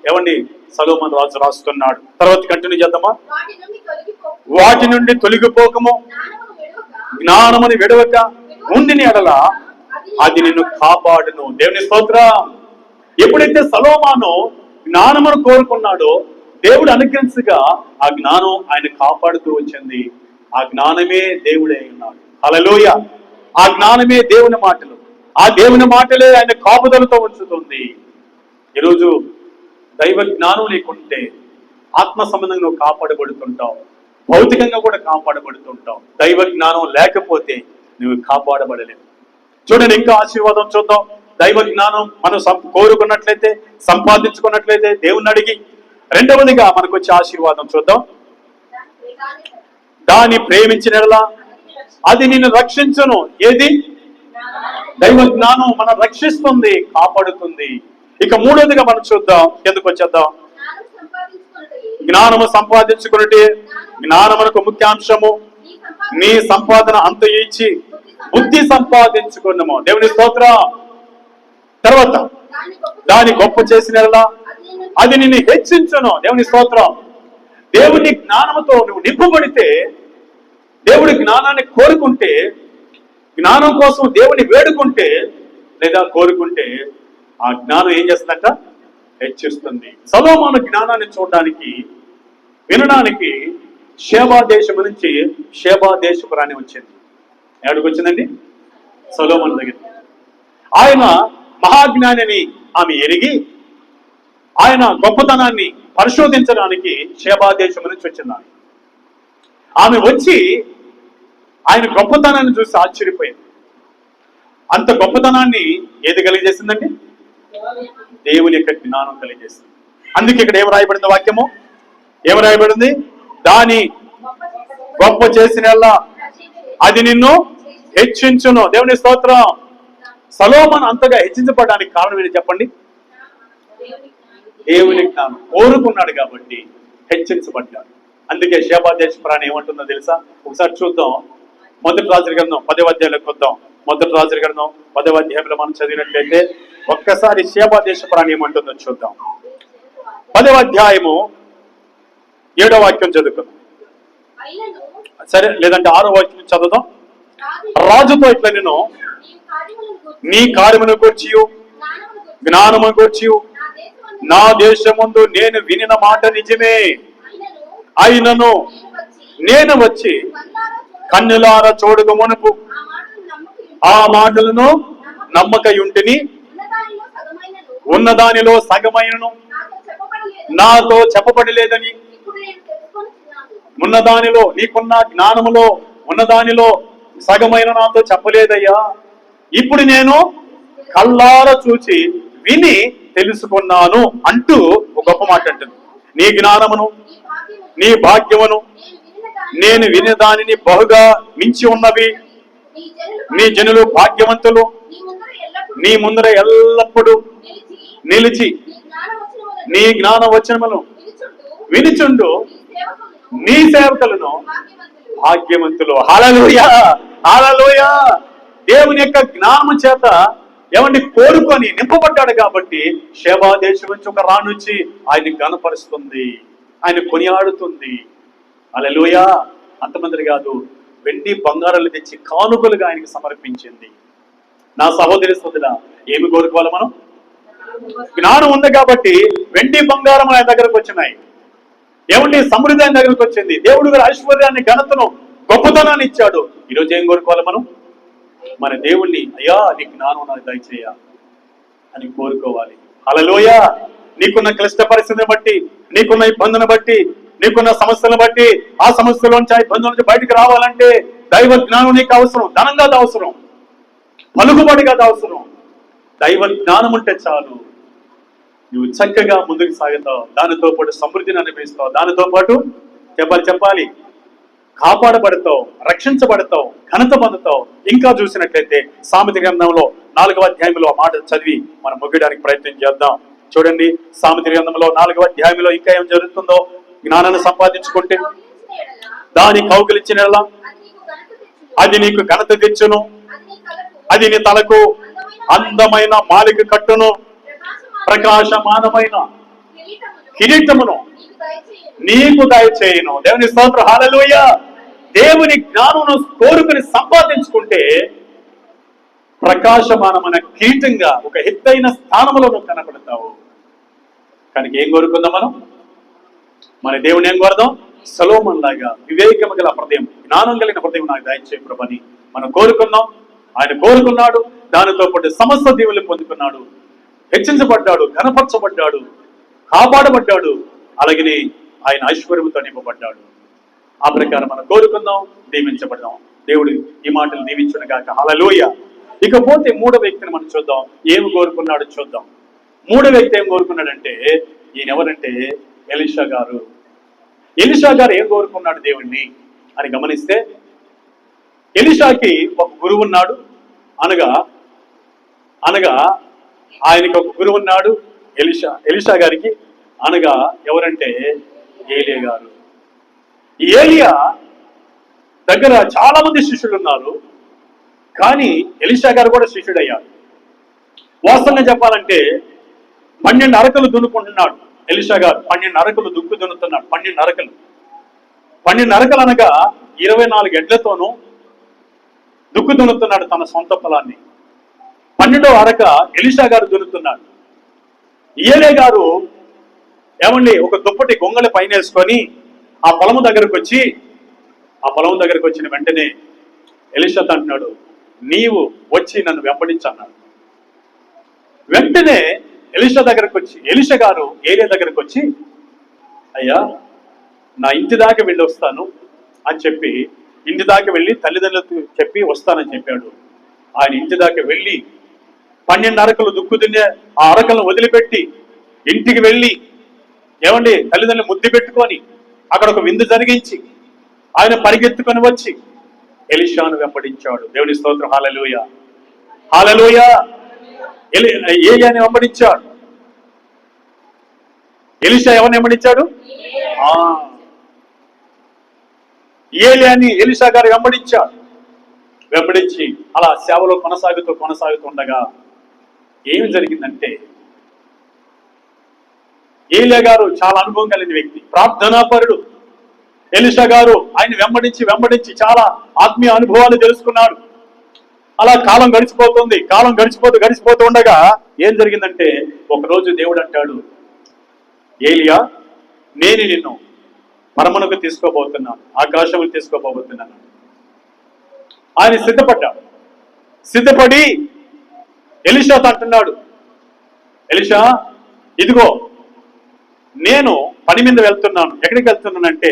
ఏమండి సొలొమోను రాజు రాస్తున్నాడు. తర్వాత కంటిన్యూ చేద్దామా. వాటి నుండి తొలగిపోకము, జ్ఞానముని విడవక ఉండిన ఎడల అది నిన్ను కాపాడును. దేవుని స్తోత్రం. ఎప్పుడైతే సొలొమోను జ్ఞానమును కోరుకున్నాడో దేవుడు అనుగ్రహించగా ఆ జ్ఞానం ఆయన కాపాడుతూ వచ్చింది. ఆ జ్ఞానమే దేవుడే ఉన్నాడు. హల్లెలూయా. ఆ జ్ఞానమే దేవుని మాటలు, ఆ దేవుని మాటలే ఆయన కాపుదలతో ఉంచుతుంది. ఈరోజు దైవ జ్ఞానం లేకుంటే ఆత్మ సంబంధంగా నువ్వు కాపాడబడుతుంటావు, భౌతికంగా కూడా కాపాడబడుతుంటావు. దైవ జ్ఞానం లేకపోతే నువ్వు కాపాడబడలేవు. చూడండి, ఇంకా ఆశీర్వాదం చూద్దాం. దైవ జ్ఞానం మనం కోరుకున్నట్లయితే, సంపాదించుకున్నట్లయితే దేవుణ్ణి అడిగి, రెండవదిగా మనకు వచ్చే ఆశీర్వాదం చూద్దాం. దాన్ని ప్రేమించినలా అది నిన్ను రక్షించును. ఏది? దైవ జ్ఞానం మనం రక్షిస్తుంది, కాపాడుతుంది. ఇక మూడవదిగా మనం చూద్దాం, ఎందుకు వచ్చేద్దాం. జ్ఞానము సంపాదించుకున్నట్టే జ్ఞానమునకు ముఖ్యాంశము. నీ సంపాదన అంత ఇచ్చి బుద్ధి సంపాదించుకున్నాము. దేవుని స్తోత్రం. తర్వాత దాన్ని గొప్ప చేసినలా అది నిన్ను హెచ్చించును. దేవుని స్తోత్రం. దేవుని జ్ఞానముతో నువ్వు నింపబడితే, దేవుడి జ్ఞానాన్ని కోరుకుంటే, జ్ఞానం కోసం దేవుని వేడుకుంటే లేదా కోరుకుంటే ఆ జ్ఞానం ఏం చేస్తుందంట? హెచ్చిస్తుంది. సొలొమోను జ్ఞానాన్ని చూడడానికి, వినడానికి షేబా దేశం నుంచి షేబా దేశపు రాణి వచ్చింది. ఎక్కడికి వచ్చిందండి? సొలొమోను దగ్గర. ఆయన మహాజ్ఞానిని ఆమె ఎరిగి ఆయన గొప్పతనాన్ని పరిశోధించడానికి షేబా దేశం నుంచి వచ్చింది. ఆమె వచ్చి ఆయన గొప్పతనాన్ని చూసి ఆశ్చర్యపోయింది. అంత గొప్పతనాన్ని ఏది కలిగజేసిందండి? దేవుని యొక్క జ్ఞానం కలిగజేసింది. అందుకే ఇక్కడ ఏం రాయబడింది? వాక్యము ఏం రాయబడింది? దాని గొప్ప చేసినల్లా అది నిన్ను హెచ్చించును. దేవుని స్తోత్రం. సొలొమోను అంతగా హెచ్చించబడడానికి కారణం ఏంటి చెప్పండి? దేవుని జ్ఞానం కోరుకున్నాడు కాబట్టి హెచ్చించబడ్డాడు. అందుకే షేబా దేశపు రాణి ఏమంటుందో తెలుసా? ఒకసారి చూద్దాం. మొదటి రాజుల గ్రంథం 10వ అధ్యాయంలోకి వద్దాం. మొదటి రాజుల గ్రంథం 10వ అధ్యాయంలో మనం చదివినట్లయితే ఒక్కసారి షేబా దేశపు రాణి ఏమంటుందో చూద్దాం. 10వ అధ్యాయము 7వ వాక్యం చదువుకుందాం. సరే, లేదంటే 6వ వాక్యం చదువుదాం. రాజుతో ఇట్లా నేను నీ కార్యమును గూర్చి జ్ఞానమును గూర్చి నా దేశమందు నేను వినిన మాట నిజమే. అయినను నేను వచ్చి కన్నులార చూడక మునుపు ఆ మాటలను నమ్మకయుంటిని, ఉన్నదానిలో సగమైనను నాతో చెప్పబడలేదని ఉన్నదానిలో, నీకున్న జ్ఞానములో ఉన్నదానిలో సగమైన నాతో చెప్పలేదయ్యా. ఇప్పుడు నేను కళ్ళారా చూచి విని తెలుసుకున్నాను అంటూ ఒక గొప్ప మాట అంటుంది. నీ జ్ఞానమును, నీ భాగ్యమును నేను విని దానిని బహుగా మించి ఉన్నవి. నీ జనులు భాగ్యవంతులు, నీ ముందర ఎల్లప్పుడూ నిలిచి నీ జ్ఞాన వచనమును వినిచుండు నీ సేవకులను భాగ్యవంతులు. హల్లెలూయా, హల్లెలూయా. దేవుని యొక్క జ్ఞానము చేత ఏమండి కోరుకొని నింపబడ్డాడు కాబట్టి శేబాదేశం నుంచి ఒక రాణుచ్చి ఆయన గణపరుస్తుంది, ఆయన కొనియాడుతుంది. హల్లెలూయా. అంతమంది కాదు, వెండి బంగారాలు తెచ్చి కానుకలుగా ఆయనకి సమర్పించింది. నా సహోదరి సోదరుడా, ఏమి కోరుకోవాలి మనం? జ్ఞానం ఉంది కాబట్టి వెండి బంగారం ఆయన దగ్గరకు వచ్చినాయి. ఏమండి సమృద్ధి ఆయన దగ్గరకు వచ్చింది. దేవుడు గారు ఐశ్వర్యాన్ని, ఘనతను, గొప్పతనాన్ని ఇచ్చాడు. ఈరోజు ఏం కోరుకోవాలి మనం? మన దేవుణ్ణి, అయ్యా నీ జ్ఞానం నాకు దయచేయ అని కోరుకోవాలి. హల్లెలూయా. నీకున్న క్లిష్ట పరిస్థితిని బట్టి, నీకున్న ఇబ్బందిని బట్టి, నీకున్న సమస్యలను బట్టి, ఆ సమస్యలోంచి, ఆ ఇబ్బందుల నుంచి బయటకు రావాలంటే దైవ జ్ఞానం నీకు అవసరం. ధనం కాదు అవసరం, పలుకుబడి కాదు అవసరం. దైవ జ్ఞానం ఉంటే చాలు, నువ్వు చక్కగా ముందుకు సాగుతావు. దానితో పాటు సమృద్ధిని అనిపిస్తావు. దానితో పాటు చెప్పాలి కాపాడబడతావు, రక్షించబడతావు, ఘనత పొందుతావు. ఇంకా చూసినట్లయితే సామెత గ్రంథంలో 4వ అధ్యాయంలో మాట చదివి మనం ముగియడానికి ప్రయత్నం చేద్దాం. చూడండి, సామెత గ్రంథంలో 4వ అధ్యాయంలో ఇంకా ఏం జరుగుతుందో. జ్ఞానాన్ని సంపాదించుకుంటే దాని కౌగిలించిన అది నీకు ఘనత తెచ్చును, అది నీ తలకు అందమైన మాలిక కట్టును, ప్రకాశమానమైన కిరీటమును నీకు దయచేయును. దేవుని స్తోత్రం. హల్లెలూయా. దేవుని జ్ఞానమును కోరుకుని సంపాదించుకుంటే ప్రకాశమానమైన కిరీటంగా ఒక ఎత్తైన స్థానంలో నువ్వు కనపడతావు. కనుక ఏం కోరుకుందాం మనం? మన దేవుని ఏం కోరదాం? సొలొమోను లాగా వివేకము గల హృదయం, జ్ఞానం కలిగిన హృదయం నాకు దయచేయ ప్రభుని మనం కోరుకున్నాం. ఆయన కోరుకున్నాడు. దానితో పాటు సమస్త దీవులు పొందుకున్నాడు, హెచ్చించబడ్డాడు, ఘనపరచబడ్డాడు, కాపాడబడ్డాడు. అలాగనే ఆయన ఐశ్వర్యంతో నింపబడ్డాడు. ఆ ప్రకారం మనం కోరుకుందాం, దీవించబడదాం. దేవుడు ఈ మాటలు దీవించును గాక. హల్లెలూయా. ఇకపోతే 3వ వ్యక్తిని మనం చూద్దాం. ఏమి కోరుకున్నాడు చూద్దాం. 3వ వ్యక్తి ఏం కోరుకున్నాడంటే, ఈయన ఎవరంటే ఎలీషా గారు. ఎలీషా గారు ఏం కోరుకున్నాడు దేవుణ్ణి అని గమనిస్తే, ఎలీషాకి ఒక గురువు ఉన్నాడు. అనగా ఆయనకి ఒక గురువు ఉన్నాడు ఎలీషా గారికి. అనగా ఎవరంటే ఏలియా గారు. ఏలియా దగ్గర చాలా మంది శిష్యులు ఉన్నారు, కానీ ఎలీషా గారు కూడా శిష్యుడయ్యాడు. వాస్తవంగా చెప్పాలంటే 12 అరకలు దున్నుకుంటున్నాడు ఎలీషా గారు. 12 అరకలు దుక్కు దున్నుతున్నాడు. 12 అరకలు అనగా 24 ఎడ్లతోనూ దుక్కు దున్నుతున్నాడు తన సొంత పొలాన్ని. 12వ అరక ఎలీషా గారు దున్నుతున్నాడు. ఏలియా గారు ఏమండి ఒక దుప్పటి గొంగళి పైన వేసుకొని ఆ పొలం దగ్గరకు వచ్చిన వెంటనే ఎలీషాతో అంటున్నాడు, నీవు వచ్చి నన్ను వెంబడించన్నాడు. వెంటనే ఎలీషా గారు ఏలియా దగ్గరకు వచ్చి, అయ్యా నా ఇంటి దాకా వెళ్ళి వస్తాను అని చెప్పి, ఇంటి దాకా వెళ్ళి తల్లిదండ్రులకు చెప్పి వస్తానని చెప్పాడు. ఆయన ఇంటి దాకా వెళ్ళి 12 అరకలు దుక్కు దున్నే ఆ అరకలను వదిలిపెట్టి ఇంటికి వెళ్ళి ఏమండి తల్లిదండ్రులు ముద్దు పెట్టుకొని అక్కడ ఒక విందు జరిగించి ఆయన పరిగెత్తుకొని వచ్చి ఎలీషాను వెంబడించాడు. దేవుని స్తోత్రం. హల్లెలూయా, హల్లెలూయా. ఏలియాని వెంబడించాడు. ఎలీషా ఎవరిని వెంబడించాడు? ఏలియాని ఎలీషా గారు వెంబడించి అలా సేవలో కొనసాగుతుండగా ఏమి జరిగిందంటే, ఏలియా గారు చాలా అనుభవం కలిగిన వ్యక్తి, ప్రార్థనాపరుడు. ఎలీషా గారు ఆయన వెంబడించి చాలా ఆత్మీయ అనుభవాలు తెలుసుకున్నాడు. అలా కాలం గడిచిపోతూ ఉండగా ఏం జరిగిందంటే, ఒకరోజు దేవుడు అంటాడు, ఏలియా నేను నిన్ను పరమునకు తీసుకోబోతున్నాను, ఆకాశముకు తీసుకోబోతున్నాను. ఆయన సిద్ధపడి ఎలీషాతో అంటున్నాడు, ఎలీషా ఇదిగో నేను పని మీద వెళ్తున్నాను. ఎక్కడికి వెళ్తున్నానంటే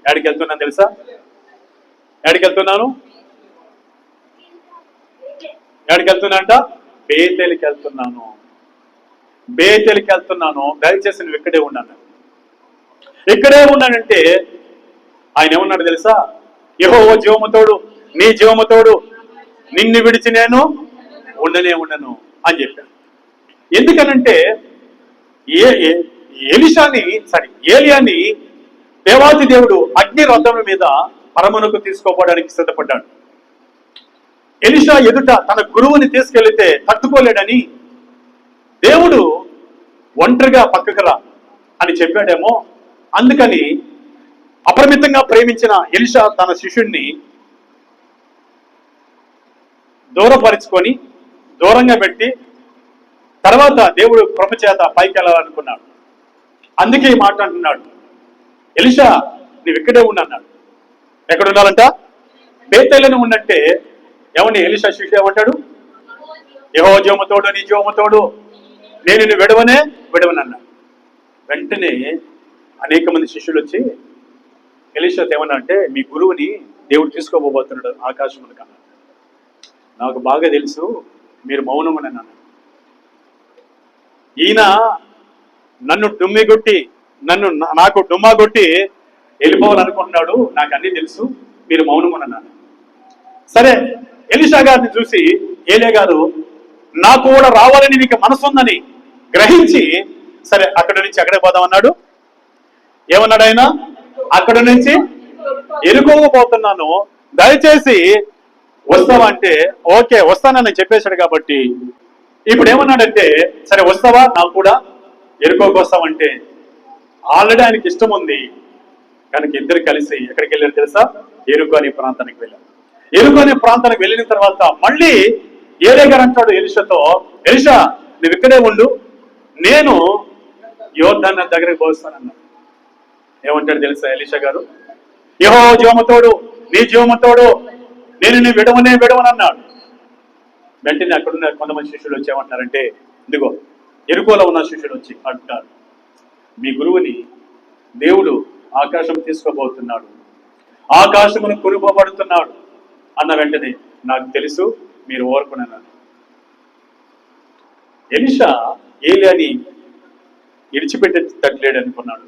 ఎక్కడికి వెళ్తున్నాను తెలుసా? ఎక్కడికి వెళ్తున్నాను? ఎక్కడికి వెళ్తున్నా? బేతేలికి వెళ్తున్నాను. బేతేలికి వెళ్తున్నాను. దయచేసి నువ్వు ఇక్కడే ఉన్నాను. ఇక్కడే ఉన్నానంటే ఆయన ఏమన్నాడు తెలుసా? యెహోవా జీవముతోడు, నీ జీవముతోడు, నిన్ను విడిచి నేను ఉండను అని చెప్పాను. ఎందుకనంటే ఏలియాని దేవాది దేవుడు అగ్ని రథం మీద పరమునకు తీసుకోపోవడానికి సిద్ధపడ్డాడు. ఎలీషా ఎదుట తన గురువుని తీసుకెళ్లితే తట్టుకోలేడని దేవుడు ఒంటరిగా పక్కకు రా అని చెప్పాడేమో. అందుకని అపరిమితంగా ప్రేమించిన ఎలీషా తన శిష్యుణ్ణి దూరపరుచుకొని దూరంగా పెట్టి తర్వాత దేవుడు కృపచేత పైకి వెళ్ళాలనుకున్నాడు. అందుకే ఈ మాట అంటున్నాడు, ఎలీషా నువ్వు ఇక్కడే ఉన్నాడు. ఎక్కడ ఉండాలంట? బేతేలుని ఉన్నట్టే. ఏమని ఎలీషా శిష్యుడు ఏమంటాడు? యెహోవా జీవముతోడు, నీ జీవముతోడు, నేను నిన్ను విడవనన్నాడు. వెంటనే అనేక మంది శిష్యులు వచ్చి ఎలీషా ఏమన్నా అంటే, మీ గురువుని దేవుడు తీసుకోబోతున్నాడు ఆకాశమునకు అన్నాడు. నాకు బాగా తెలుసు మీరు మౌనమని అన్నాను. ఈయన నన్ను డుమ్మిగొట్టి నాకు డుమ్మా కొట్టి వెళ్ళిపోవాలనుకుంటున్నాడు. నాకు అన్నీ తెలుసు, మీరు మౌనమని అన్నాను. సరే, ఎలీషా గారిని చూసి ఏలియా గారు నాకు కూడా రావాలని నీకు మనసు ఉందని గ్రహించి సరే అక్కడి నుంచి అక్కడే పోదామన్నాడు. ఏమన్నాడు ఆయన? అక్కడి నుంచి ఎరుకోకపోతున్నాను, దయచేసి వస్తావా అంటే ఓకే వస్తానని చెప్పేశాడు. కాబట్టి ఇప్పుడు ఏమన్నాడంటే సరే వస్తావా, నాకు కూడా ఎరుకోకు వస్తావంటే ఆల్రెడీ ఆయనకి ఇష్టం ఉంది కనుక ఇద్దరు కలిసి ఎక్కడికి వెళ్ళారు తెలుసా? ఎరుకో అనే ప్రాంతానికి వెళ్ళారు. ఎరుకో అనే ప్రాంతానికి వెళ్ళిన తర్వాత మళ్ళీ ఏలియా గారు అంటాడు ఎలీషాతో, ఎలీషా నువ్వు ఇక్కడే ఉండు, నేను యోర్దాను నది దగ్గరికి పోస్తానన్నాడు. ఏమంటాడు తెలుసా ఎలీషా గారు? యెహోవా జీవముతోడు, నీ జీవముతోడు, నేను నీ విడవనన్నాడు. వెంటనే అక్కడున్న కొంతమంది శిష్యులు వచ్చి ఏమంటారంటే, ఇదిగో ఎరుకోలో ఉన్న శిష్యులు వచ్చి అంటారు, మీ గురువుని దేవుడు ఆకాశం తీసుకోబోతున్నాడు, ఆకాశమును కొనుకోబడుతున్నాడు అన్న వెంటనే నాకు తెలుసు మీరు ఓర్కొనన్నారు. ఎలీషా ఏలియాని ఇడిచిపెట్టేటట్లేడు అనుకున్నాడు.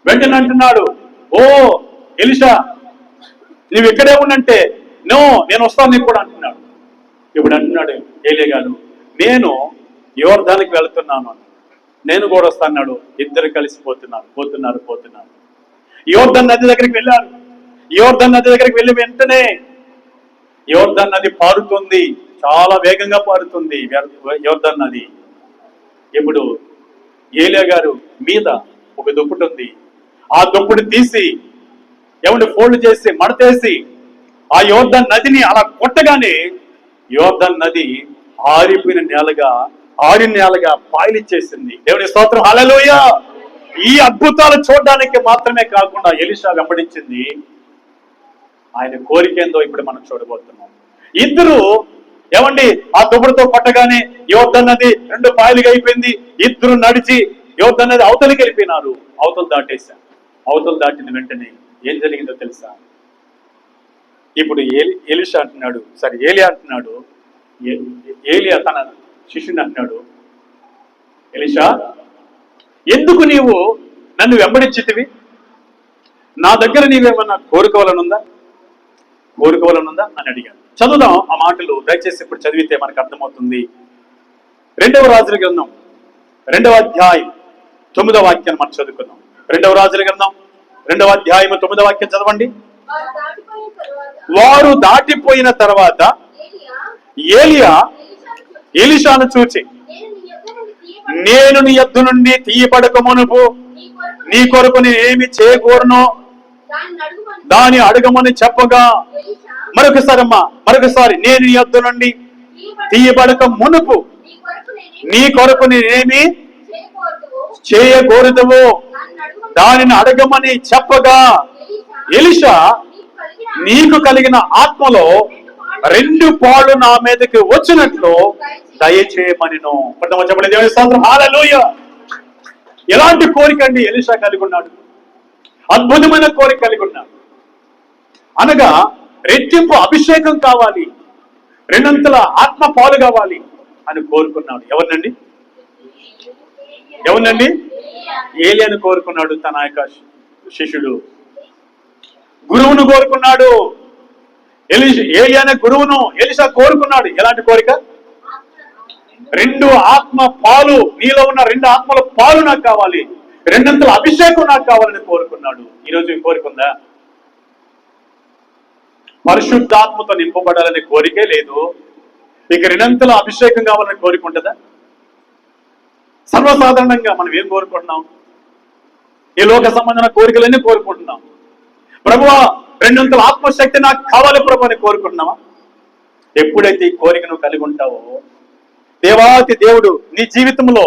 వెంటనే అంటున్నాడు, ఓ ఎలీషా నువ్వు ఇక్కడే ఉన్నంటే నేను వస్తాను నీకు కూడా అంటున్నాడు. ఇప్పుడు అంటున్నాడు ఏలియా గారు, నేను యోర్దానికి వెళ్తున్నాను, నేను కూడా వస్తాన్నాడు. ఇద్దరు కలిసి పోతున్నారు. యోర్దాను నది దగ్గరికి వెళ్ళారు. యోర్దాను నది దగ్గరికి వెళ్ళి వెంటనే యోర్దాను నది పారుతుంది, చాలా వేగంగా పారుతుంది యోర్దాను నది. ఇప్పుడు ఏలియా గారు మీద ఒక దుప్పటి ఉంది. ఆ దుప్పటి తీసి ఫోల్డ్ చేసి మడతేసి ఆ యోర్దాను నదిని అలా కొట్టగానే యోర్దాను నది ఆరిన నేలగా పాయలిచ్చేసింది. దేవుని స్తోత్రం, హల్లెలూయా. ఈ అద్భుతాలు చూడడానికి మాత్రమే కాకుండా ఎలీషా వెంబడించింది ఆయన కోరిక ఏందో ఇప్పుడు మనం చూడబోతున్నాం. ఇద్దరు ఆ దుబ్బుడుతో కొట్టగానే యోర్దాను నది 2 పాయలుగా అయిపోయింది. ఇద్దరు నడిచి యోర్దాను నది అవతలికి వెళ్ళిపోయినారు. అవతలు దాటిన వెంటనే ఏం జరిగిందో తెలుసా? ఇప్పుడు ఎలీషా అంటున్నాడు, సరే ఏలియా అంటున్నాడు, ఏలియా తన శిష్యుని అంటున్నాడు, ఎలీషా ఎందుకు నీవు నన్ను వెంబడించితివి? నా దగ్గర నీవేమన్నా కోరుకోవాలనుందా అని అడిగాడు. చదువుదాం ఆ మాటలు దయచేసి. ఇప్పుడు చదివితే మనకు అర్థమవుతుంది. 2వ రాజుల గ్రంథం 2వ అధ్యాయం 9వ వాక్యాన్ని మనం చదువుకుందాం. 2వ రాజుల గ్రంథం 2వ అధ్యాయం 9వ వాక్యం చదవండి. వారు దాటిపోయిన తర్వాత ఏలియా ఎలీషాను చూచి, నేను నీ యొద్ద నుండి తీయబడక మునుపు నీ కొరకు నేనేమి చేయకూడనో దాని అడగమని చెప్పగా, మరొకసారి నేను నీ యొద్ద నుండి తీయబడక మునుపు నీ కొరకు నేనేమి చేయకూడదువో దానిని అడగమని చెప్పగా, ఎలీషా నీకు కలిగిన ఆత్మలో 2 పాళ్ళు నా మీదకి వచ్చినట్లు దయచేయమనిను. చెప్పండి దేవుని స్తోత్రం, హల్లెలూయా. ఎలాంటి కోరిక అండి ఎలీషా కలిగి ఉన్నాడు? అద్భుతమైన కోరిక కలిగి ఉన్నాడు. అనగా రెట్టింపు అభిషేకం కావాలి, రెండంతల ఆత్మ పాలు కావాలి అని కోరుకున్నాడు. ఎవరినండి? ఏలియాను కోరుకున్నాడు. తన యొక్క శిష్యుడు గురువును కోరుకున్నాడు. ఏలియానే గురువును ఎలీషా కోరుకున్నాడు. ఎలాంటి కోరిక? 2 ఆత్మ పాలు, నీలో ఉన్న 2 ఆత్మల పాలు నాకు కావాలి, రెండంతల అభిషేకం నాకు కావాలని కోరుకున్నాడు. ఈరోజు ఈ కోరిక ఉందా? పరిశుద్ధాత్మతో నింపబడాలనే కోరికే లేదు, ఇక రెండంతల అభిషేకం కావాలని కోరిక ఉంటుందా? సర్వసాధారణంగా మనం ఏం కోరుకుంటున్నాం? ఈ లోక సంబంధమైన కోరికలన్నీ కోరుకుంటున్నాం. ప్రభువా, రెండంతల ఆత్మశక్తి నాకు కావాలి ప్రభు అని కోరుకుంటున్నావా? ఎప్పుడైతే ఈ కోరిక నువ్వు కలిగి ఉంటావో, దేవాతి దేవుడు నీ జీవితంలో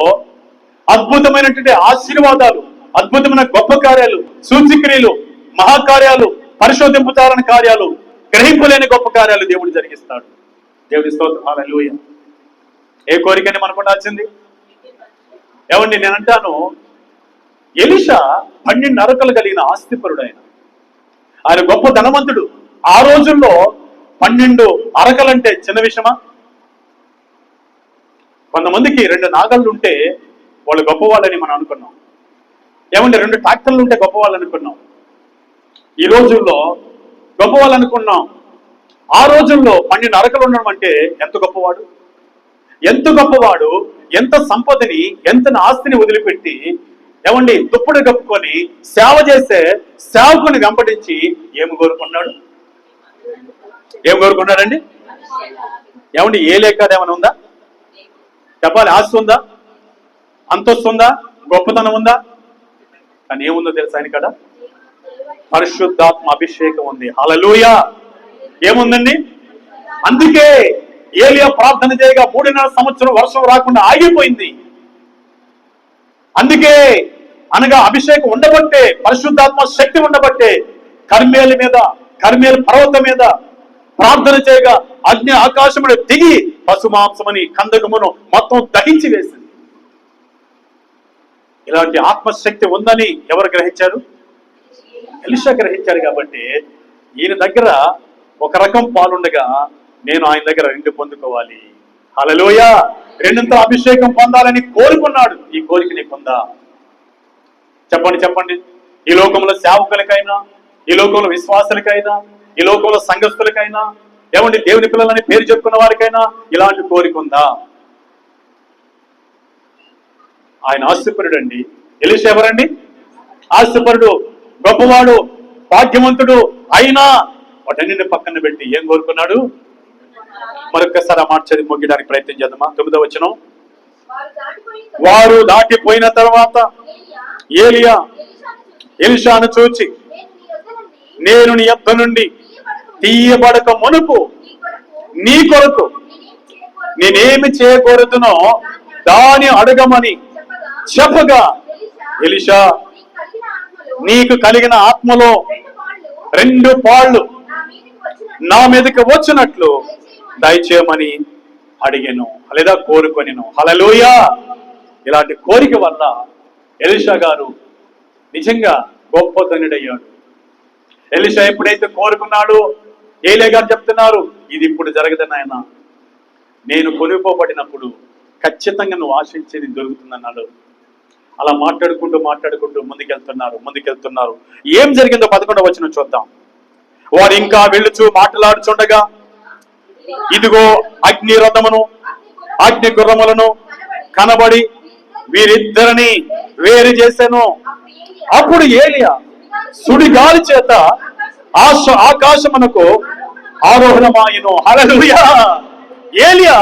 అద్భుతమైనటువంటి ఆశీర్వాదాలు, అద్భుతమైన గొప్ప కార్యాలు, సూచక్రియలు, మహాకార్యాలు, పరిశోధింపుతారని కార్యాలు, గ్రహింపులేని గొప్ప కార్యాలు దేవుడు జరిగిస్తాడు. దేవుడి స్తోత్రం, హల్లెలూయా. ఏ కోరికని మనకు ఉండాల్సింది? ఏమండి, నేను అంటాను, ఎలీషా 12 అరకలు కలిగిన ఆస్తిపరుడు. ఆయన గొప్ప ధనవంతుడు. ఆ రోజుల్లో 12 అరకలంటే చిన్న విషయమా? కొంతమందికి 2 నాగళ్ళు ఉంటే వాళ్ళు గొప్పవాళ్ళని మనం అనుకున్నాం. ఏమంటే 2 ట్రాక్టర్లు ఉంటే గొప్పవాళ్ళు అనుకున్నాం. ఈ రోజుల్లో గొప్పవాళ్ళు అనుకున్నాం. ఆ రోజుల్లో 12 అరకలు ఉండడం అంటే ఎంత గొప్పవాడు, ఎంత సంపదని, ఎంత ఆస్తిని వదిలిపెట్టి, ఏమండి దుప్పటి కప్పుకొని సేవ చేసే సేవకుని వెంబడించి ఏమి కోరుకున్నాడండి? ఏమండి, ఏ లేక ఏమైనా ఉందా? చెప్పాలి. ఆస్తి ఉందా? అంతస్తు ఉందా? గొప్పతనం ఉందా? కానీ ఏముందో తెలుసా ఆయన కాడ? పరిశుద్ధాత్మ అభిషేకం ఉంది. హల్లెలూయా. ఏముందండి? అందుకే ఏలియా ప్రార్థన చేయగా 3.5 సంవత్సరం వర్షం రాకుండా ఆగిపోయింది. అందుకే అనగా అభిషేకం ఉండబట్టే, పరిశుద్ధాత్మ శక్తి ఉండబట్టే కర్మేలు పర్వతం మీద ప్రార్థన చేయగా అగ్ని ఆకాశమును దిగి పశుమాంసమని కందకమును మొత్తం దహించి వేసింది. ఇలాంటి ఆత్మశక్తి ఉందని ఎవరు గ్రహించారు? ఎలీషా గ్రహించారు. కాబట్టి ఈయన దగ్గర ఒక రకం పాలుండగా నేను ఆయన దగ్గర 2 పొందుకోవాలి. హల్లెలూయా. 2 అభిషేకం పొందాలని కోరుకున్నాడు. ఈ కోరిక నీకుందా? చెప్పండి. ఈ లోకంలో సేవకులకైనా, ఈ లోకంలో విశ్వాసులకైనా, ఈ లోకంలో సంఘస్థులకైనా, ఏమండి దేవుని పిల్లలని పేరు చెప్పుకున్న వారికైనా ఇలాంటి కోరిక ఉందా? ఆయన ఆస్తిపరుడు అండి. ఎలీషా ఎవరండి? ఆస్తిపరుడు, గొప్పవాడు, భాగ్యవంతుడు. అయినా వాటన్నిటిని పక్కన పెట్టి ఏం కోరుకున్నాడు? మరొకసారి ఆ మాట చదివి ముగ్గడానికి ప్రయత్నం చేద్దామా? 9వ వచనం. వారు దాటిపోయిన తర్వాత ఏలియా ఎలీషాను చూచి, నేను నీ యొద్ద నుండి తీయబడక మునుపు నీ కొరకు నేనేమి చేయకూడదునో దాని అడగమని చెప్పగా, ఎలీషా, నీకు కలిగిన ఆత్మలో 2 పాళ్ళు నా మీదకి వచ్చినట్లు దయచేయమని అడిగాను, లేదా కోరుకొనిను. హల్లెలూయా. ఇలాంటి కోరిక వల్ల ఎలీషా గారు నిజంగా గొప్ప ధనుడయ్యాడు. ఎలీషా ఎప్పుడైతే కోరుకున్నాడో ఏలియా గారు చెప్తున్నారు, ఇది ఇప్పుడు జరగదు నాయన, నేను కొనుక్కోబడినప్పుడు ఖచ్చితంగా నువ్వు ఆశించేది దొరుకుతుందన్నాడు. అలా మాట్లాడుకుంటూ ముందుకెళ్తున్నారు. ఏం జరిగిందో 11వ వచనం చూద్దాం. వారు ఇంకా వెళ్ళుచు మాట్లాడుచుండగా, ఇదిగో అగ్ని రథమును అగ్ని గుర్రములను కనబడి వీరిద్దరిని వేరు చేశాను. అప్పుడు ఏలియా సుడిగాలి చేత ఆకాశమునకు ఆరోహణమాయను. హల్లెలూయా. ఏలియా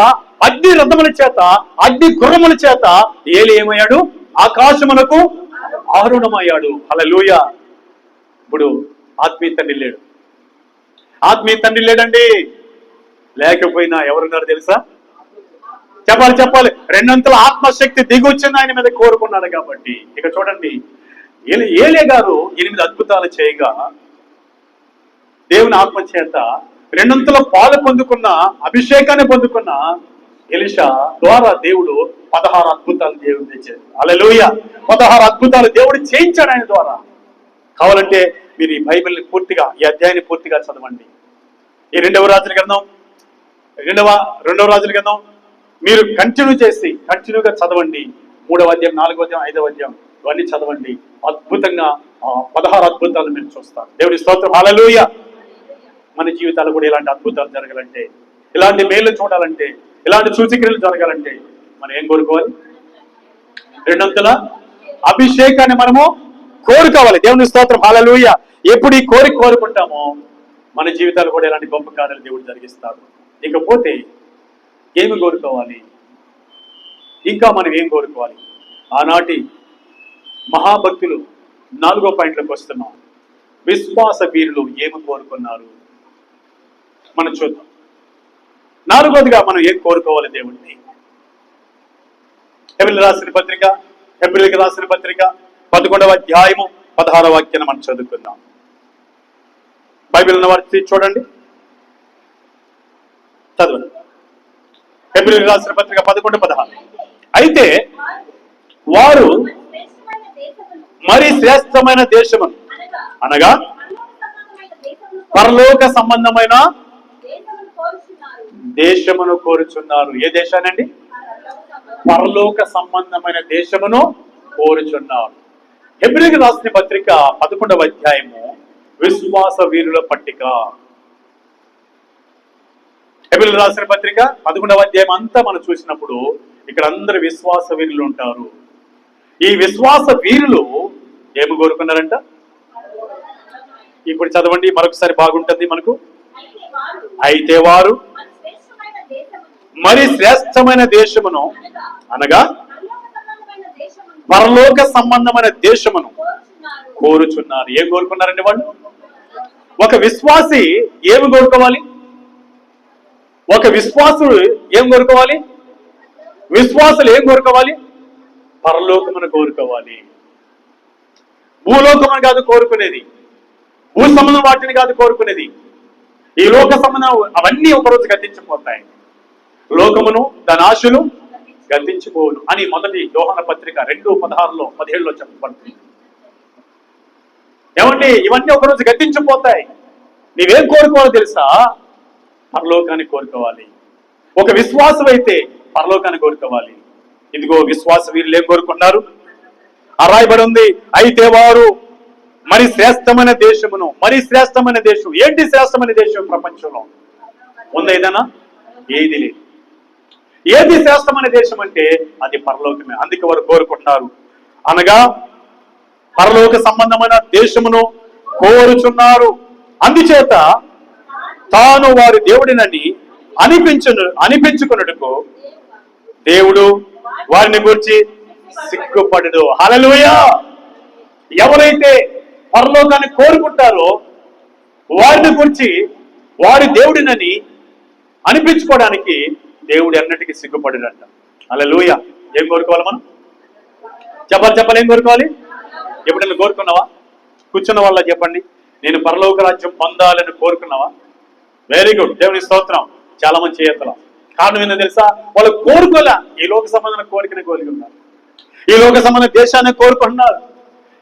అగ్ని రథముల చేత, అగ్ని గుర్రముల చేత ఏలియా ఏమయ్యాడు? ఆకాశమునకు ఆరోహణమయ్యాడు. హల్లెలూయా. ఇప్పుడు ఆత్మీయ తండ్రి లేడండి. లేకపోయినా ఎవరున్నారు తెలుసా? చెప్పాలి. 2 ఆత్మశక్తి దిగొచ్చింది ఆయన మీద కోరుకున్నాడు కాబట్టి. ఇక చూడండి, ఏలియా గారు 8 అద్భుతాలు చేయగా దేవుని ఆత్మ చేత 2 పాలు పొందుకున్న, అభిషేకాన్ని పొందుకున్న ఎలీషా ద్వారా దేవుడు 16 అద్భుతాలు దేవుడు తెచ్చాడు. హల్లెలూయా. 16 అద్భుతాలు దేవుడు చేయించాడు ఆయన ద్వారా. కావాలంటే మీరు ఈ బైబిల్ని పూర్తిగా, ఈ అధ్యాయాన్ని పూర్తిగా చదవండి. ఈ రెండవ రాజుల గ్రంథం మీరు కంటిన్యూగా చదవండి. 3వ అధ్యాయం, 4వ అధ్యాయం, 5వ అధ్యాయం ఇవన్నీ చదవండి. అద్భుతంగా 16 అద్భుతాలు మీరు చూస్తారు. దేవుని స్తోత్రం, హల్లెలూయా. మన జీవితాలు కూడా ఇలాంటి అద్భుతాలు జరగాలంటే, ఇలాంటి మేలు చూడాలంటే, ఇలాంటి సూచక్రియలు జరగాలంటే మనం ఏం కోరుకోవాలి? రెండంతల అభిషేకాన్ని మనము కోరుకోవాలి. దేవుని స్తోత్రం, హల్లెలూయా. ఎప్పుడు ఈ కోరుకుంటామో మన జీవితాలు కూడా ఇలాంటి గొప్ప కార్యాలు దేవుడు జరిగిస్తాడు. ఇకపోతే ఏమి కోరుకోవాలి? ఇంకా మనం ఏం కోరుకోవాలి? ఆనాటి మహాభక్తులు 4వ పాయింట్లోకి వస్తున్నాం. విశ్వాస వీరులు ఏమి కోరుకున్నారు మనం చూద్దాం. 4వదిగా మనం ఏం కోరుకోవాలి దేవుడిని? హెబ్రీయులకు రాసిన పత్రిక 11వ అధ్యాయము 16వ వాక్యాన్ని మనం చదువుకుందాం. బైబిల్ ఉన్న వారి చూడండి, చదవండి. హెబ్రీయులకు రాసిన పత్రిక 11:16. అయితే వారు మరి శ్రేష్టమైన దేశమును, అనగా పరలోక సంబంధమైన దేశమును కోరుచున్నారు. ఏ దేశానండి? పరలోక సంబంధమైన దేశమును కోరుచున్నారు. హెబ్రీయులకు రాసిన పత్రిక 11వ అధ్యాయము విశ్వాస వీరుల పట్టిక. హెబ్రీయులకు రాసిన పత్రిక 11వ అధ్యాయం అంతా మనం చూసినప్పుడు ఇక్కడ అందరు విశ్వాస వీరులు ఉంటారు. ఈ విశ్వాస వీరులు ఏమి కోరుకున్నారంట? ఇప్పుడు చదవండి మరొకసారి, బాగుంటుంది మనకు. అయితే వారు మరి శ్రేష్టమైన దేశమును, అనగా పరలోక సంబంధమైన దేశమును కోరుచున్నారు. ఏం కోరుకున్నారండి వాళ్ళు? ఒక విశ్వాసి ఏమి కోరుకోవాలి? ఒక విశ్వాసుడు ఏం కోరుకోవాలి? విశ్వాసులు ఏం కోరుకోవాలి? పరలోకమును కోరుకోవాలి. భూలోకమును కాదు కోరుకునేది, భూ సంబంధం వాటిని కాదు కోరుకునేది. ఈ లోక సంబంధం అవన్నీ ఒకరోజు గతించిపోతాయి. లోకమును దాని ఆశలు గతించిపోను అని మొదటి యోహాన పత్రిక 2:16 17 చెప్పబడుతుంది. ఏమండి, ఇవన్నీ ఒకరోజు గతించిపోతాయి. నీవేం కోరుకోవాలో తెలుసా? పరలోకాన్ని కోరుకోవాలి. ఒక విశ్వాసం అయితే పరలోకాన్ని కోరుకోవాలి. ఇదిగో విశ్వాస వీరులు ఏం కోరుకున్నారు? రాయబడి ఉంది, అయితే వారు మరి శ్రేష్టమైన దేశమును. మరి శ్రేష్టమైన దేశం ఏంటి? శ్రేష్టమైన దేశం ప్రపంచంలో ఉందా ఏదైనా? ఏది లేదు. ఏది శ్రేష్టమైన దేశం అంటే అది పరలోకమే. అందుకే వారు కోరుకుంటున్నారు, అనగా పరలోక సంబంధమైన దేశమును కోరుచున్నారు. అందుచేత తాను వారి దేవుడినని అనిపించుకున్నట్టుకు దేవుడు వారిని గురించి సిగ్గుపడడు. హల్లెలూయా. ఎవరైతే పరలోకాన్ని కోరుకుంటారో వారిని గురించి వారి దేవుడినని అనిపించుకోవడానికి దేవుడు ఎన్నటికీ సిగ్గుపడడంట. హల్లెలూయా. ఏం కోరుకోవాలి మనం? చెప్పాలి ఏం కోరుకోవాలి? ఎప్పుడైనా కోరుకున్నావా? కూర్చున్న వాళ్ళ చెప్పండి, నేను పరలోక రాజ్యం పొందాలని కోరుకున్నావా? వెరీ గుడ్, దేవుని స్తోత్రం. చాలా మంది చేయతలం. కారణం ఏంటో తెలుసా? వాళ్ళు కోరుకోలే. ఈ లోక సంబంధమైన కోరికనే కోరుకున్నారు. ఈ లోక సంబంధ దేశాన్ని కోరుకుంటున్నారు.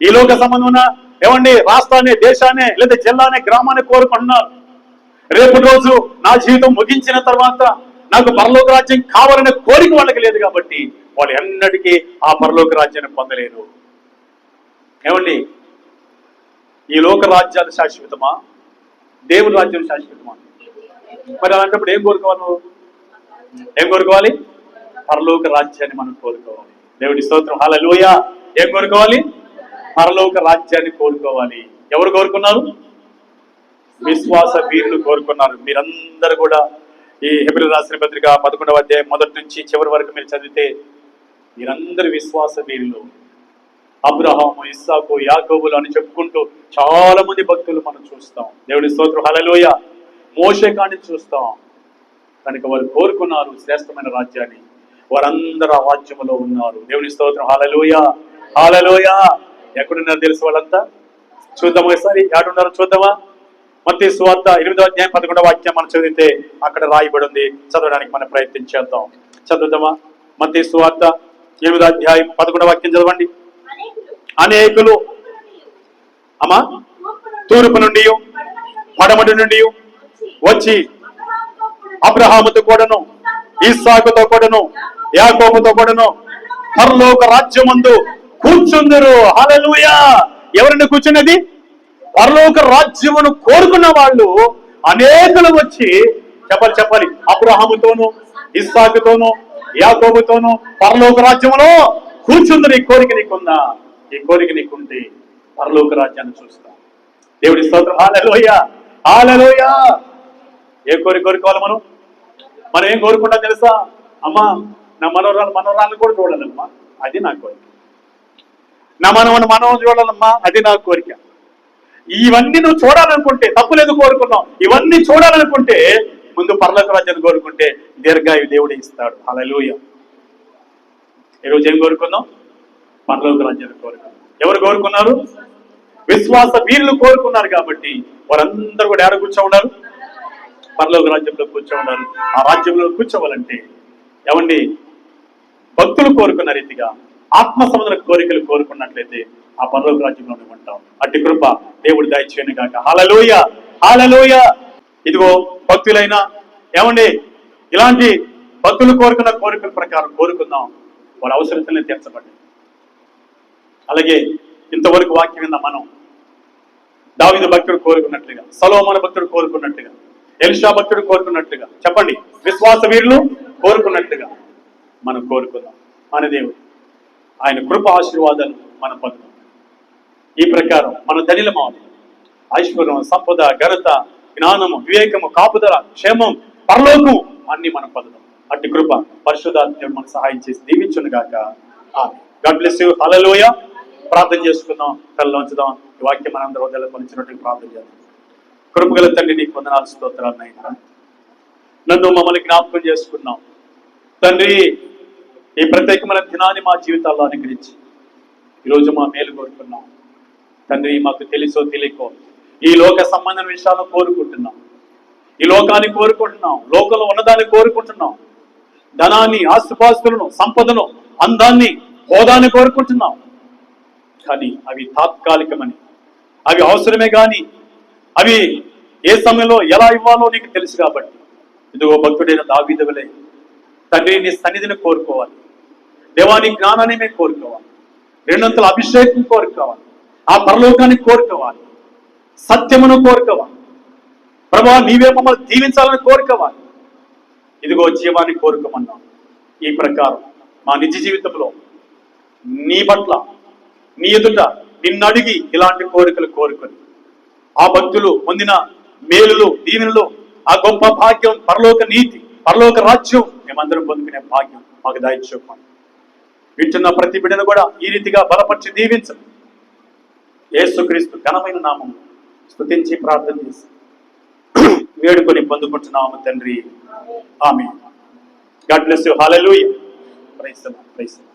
ఈ లోక సంబంధమైన ఏమండి రాష్ట్రాన్ని, దేశాన్ని, లేదా జిల్లాని, గ్రామాన్ని కోరుకుంటున్నారు. రేపు రోజు నా జీవితం ముగించిన తర్వాత నాకు పరలోక రాజ్యం కావాలనే కోరిక వాళ్ళకి లేదు కాబట్టి వాళ్ళు ఎన్నటికీ ఆ పరలోక రాజ్యాన్ని పొందలేరు. ఏమండి, ఈ లోక రాజ్యాలు శాశ్వతమా? దేవుని రాజ్యం శాశ్వతమా? మరి అలాంటప్పుడు ఏం కోరుకోవాలి? ఏం కోరుకోవాలి? పరలోక రాజ్యాన్ని మనం కోరుకోవాలి. దేవుడి స్తోత్రం, హల్లెలూయా. ఏం కోరుకోవాలి? పరలోక రాజ్యాన్ని కోరుకోవాలి. ఎవరు కోరుకున్నారు? విశ్వాస వీరులు కోరుకున్నారు. మీరందరూ కూడా ఈ హెబ్రీయులకు రాసిన పత్రిక 11వ అధ్యాయం మొదటి నుంచి చివరి వరకు మీరు చదివితే మీరందరూ విశ్వాస వీరులు. అబ్రహాము, ఇస్సాకు, యాకోబులు అని చెప్పుకుంటూ చాలా మంది భక్తులు మనం చూస్తాం. దేవుడి స్తోత్రం, హల్లెలూయా. మోషే కాని చూస్తాం. కనుక వారు కోరుకున్నారు శ్రేష్టమైన రాజ్యాన్ని. వారందరూ ఆ రాజ్యములో ఉన్నారు. దేవుని స్తోత్రం, హల్లెలూయా, హల్లెలూయా. ఎక్కడున్నారు తెలుసు వాళ్ళంతా? చూద్దాం ఒకసారి, ఎక్కడున్నారో చూద్దామా? మత్తయి సువార్త 8వ అధ్యాయం 11వ వాక్యం మనం చదివితే అక్కడ రాయబడి ఉంది. చదవడానికి మనం ప్రయత్నం చేద్దాం. చదువుదామా? మత్తయి సువార్త 8వ అధ్యాయం 11వ వాక్యం చదవండి. అనేకులు అమ్మా తూర్పు నుండి పడమటి నుండి వచ్చి అబ్రహాముతో కూడాను ఇస్సాకుతో కూడాను యాకోబుతో కూడాను పరలోక రాజ్యమందు కూర్చుందరు. హల్లెలూయా. ఎవరిని కూర్చున్నది? పరలోక రాజ్యమును కోరుకున్న వాళ్ళు అనేకులు వచ్చి చెప్పాలి అబ్రహాముతోను ఇస్సాకుతోను యాకోబుతోను పరలోక రాజ్యములో కూర్చుందరు. ఈ కోరిక నీకుందా? ఈ కోరిక నీకుంటే పరలోక రాజ్యాన్ని చూస్తా. దేవుడి స్తోత్రం. హల్లెలూయా, హల్లెలూయా. ఏ కోరిక కోరుకోవాలి మనం ఏం కోరుకుంటాం తెలుసా? అమ్మా నా మనోరాలను కూడా చూడాలమ్మా, అది నా కోరిక. నా మనవను చూడాలమ్మా, అది నా కోరిక. ఇవన్నీ నువ్వు చూడాలనుకుంటే తప్పులేదు, కోరుకున్నావు. ఇవన్నీ చూడాలనుకుంటే ముందు పరలోక రాజ్యాన్ని కోరుకుంటే దీర్ఘాయు దేవుడే ఇస్తాడు. హల్లెలూయా. ఈరోజు ఏం కోరుకున్నాం? పరలోక రాజ్యాన్ని కోరుకున్నాం. ఎవరు కోరుకున్నారు? విశ్వాస వీరులు కోరుకున్నారు. కాబట్టి వారందరూ కూడా ఏడ కూర్చో ఉన్నారు? పరలోక రాజ్యంలో కూర్చో ఉన్నారు. ఆ రాజ్యంలో కూర్చోవాలంటే ఏమండి, భక్తులు కోరుకున్న రీతిగా ఆత్మ సంబంధ కోరికలు కోరుకున్నట్లయితే ఆ పరలోక రాజ్యంలోనే ఉంటాం. అట్టి కృప దేవుడి దయచేయను గాక. హల్లెలూయా, హల్లెలూయా. ఇదిగో భక్తులైనా ఏమండి, ఇలాంటి భక్తులు కోరుకున్న కోరికల ప్రకారం కోరుకుందాం. వాళ్ళ అవసరతలే తీర్చబడ్డాయి. అలాగే ఇంతవరకు వాక్యం విన్న మనం దావీదు భక్తుడు కోరుకున్నట్లుగా, సొలొమోను భక్తుడు కోరుకున్నట్లుగా, ఎలీషా భక్తుడు కోరుకున్నట్లుగా, చెప్పండి విశ్వాస వీరులు కోరుకున్నట్లుగా మనం కోరుకుందాం. మన దేవుడు ఆయన కృప ఆశీర్వాదాలు మనం పొందుతాం. ఈ ప్రకారం మన ధనిలమవుతాం. ఐశ్వర్యం, సంపద, ఘనత, జ్ఞానము, వివేకము, కాపుదల, క్షేమం, పరలోకం అన్ని మనం పొందుతాం. అట్టి కృప పరిశుద్ధాత్మ మనకు సహాయం చేసి దీవించును గాక. God bless you. హల్లెలూయా. ప్రార్థన చేసుకుందాం. కళ్ళు ఉంచుదాం. ఈ వాక్యం మనందరూ హృదయాల్లో పలిచినట్టు ప్రార్థన చేద్దాం. కృపగల తండ్రి, నీకు వందనాలు, స్తోత్రాలు నాయనా. నన్ను మమ్మల్ని జ్ఞాపకం చేసుకున్నాం తండ్రి. ఈ ప్రత్యేకమైన దినాన్ని మా జీవితాల్లో అనుగ్రహించి ఈరోజు మా మేలు కోరుకున్నాం తండ్రి. మాకు తెలుసో తెలియకో ఈ లోక సంబంధమైన విషయాలను కోరుకుంటున్నాం. ఈ లోకాన్ని కోరుకుంటున్నాం. లోకంలో ఉన్నదాన్ని కోరుకుంటున్నాం. ధనాన్ని, ఆస్తిపాస్తులను, సంపదను, అందాన్ని, హోదాన్ని కోరుకుంటున్నాం. కానీ అవి తాత్కాలికమని, అవి అవసరమే కానీ అవి ఏ సమయంలో ఎలా ఇవ్వాలో నీకు తెలుసు. కాబట్టి ఇదిగో భక్తుడైన దావీదు వలె తండ్రి నీ సన్నిధిని కోరుకోవాలి. దేవాని జ్ఞానాన్ని మేము కోరుకోవాలి. రెండంతల అభిషేకం కోరుకోవాలి. ఆ పరలోకాన్ని కోరుకోవాలి. సత్యమును కోరుకోవాలి. ప్రభా నీవే మమ్మల్ని దీవించాలని కోరుకోవాలి. ఇదిగో జీవాన్ని కోరుకోమన్నాం. ఈ ప్రకారం మా నిజ జీవితంలో నీ పట్ల, నీ ఎదుట నిన్ను అడిగి ఇలాంటి కోరికలు కోరుకొని ఆ భక్తులు పొందిన మేలులు, దీవెనలు, ఆ గొప్ప భాగ్యం, పరలోక నీతి, పరలోక రాజ్యం మేమందరం పొందుకునే భాగ్యం మాకు దయచేయమని వింటున్న ప్రతి బిడ్డను కూడా ఈ రీతిగా బలపరిచి దీవించండి. యేసుక్రీస్తు ఘనమైన నామం స్తుతించి ప్రార్థన చేసి వేడుకొని పొందుకుంటున్నాము తండ్రి. Amen. God bless you. Hallelujah. Praise the lord.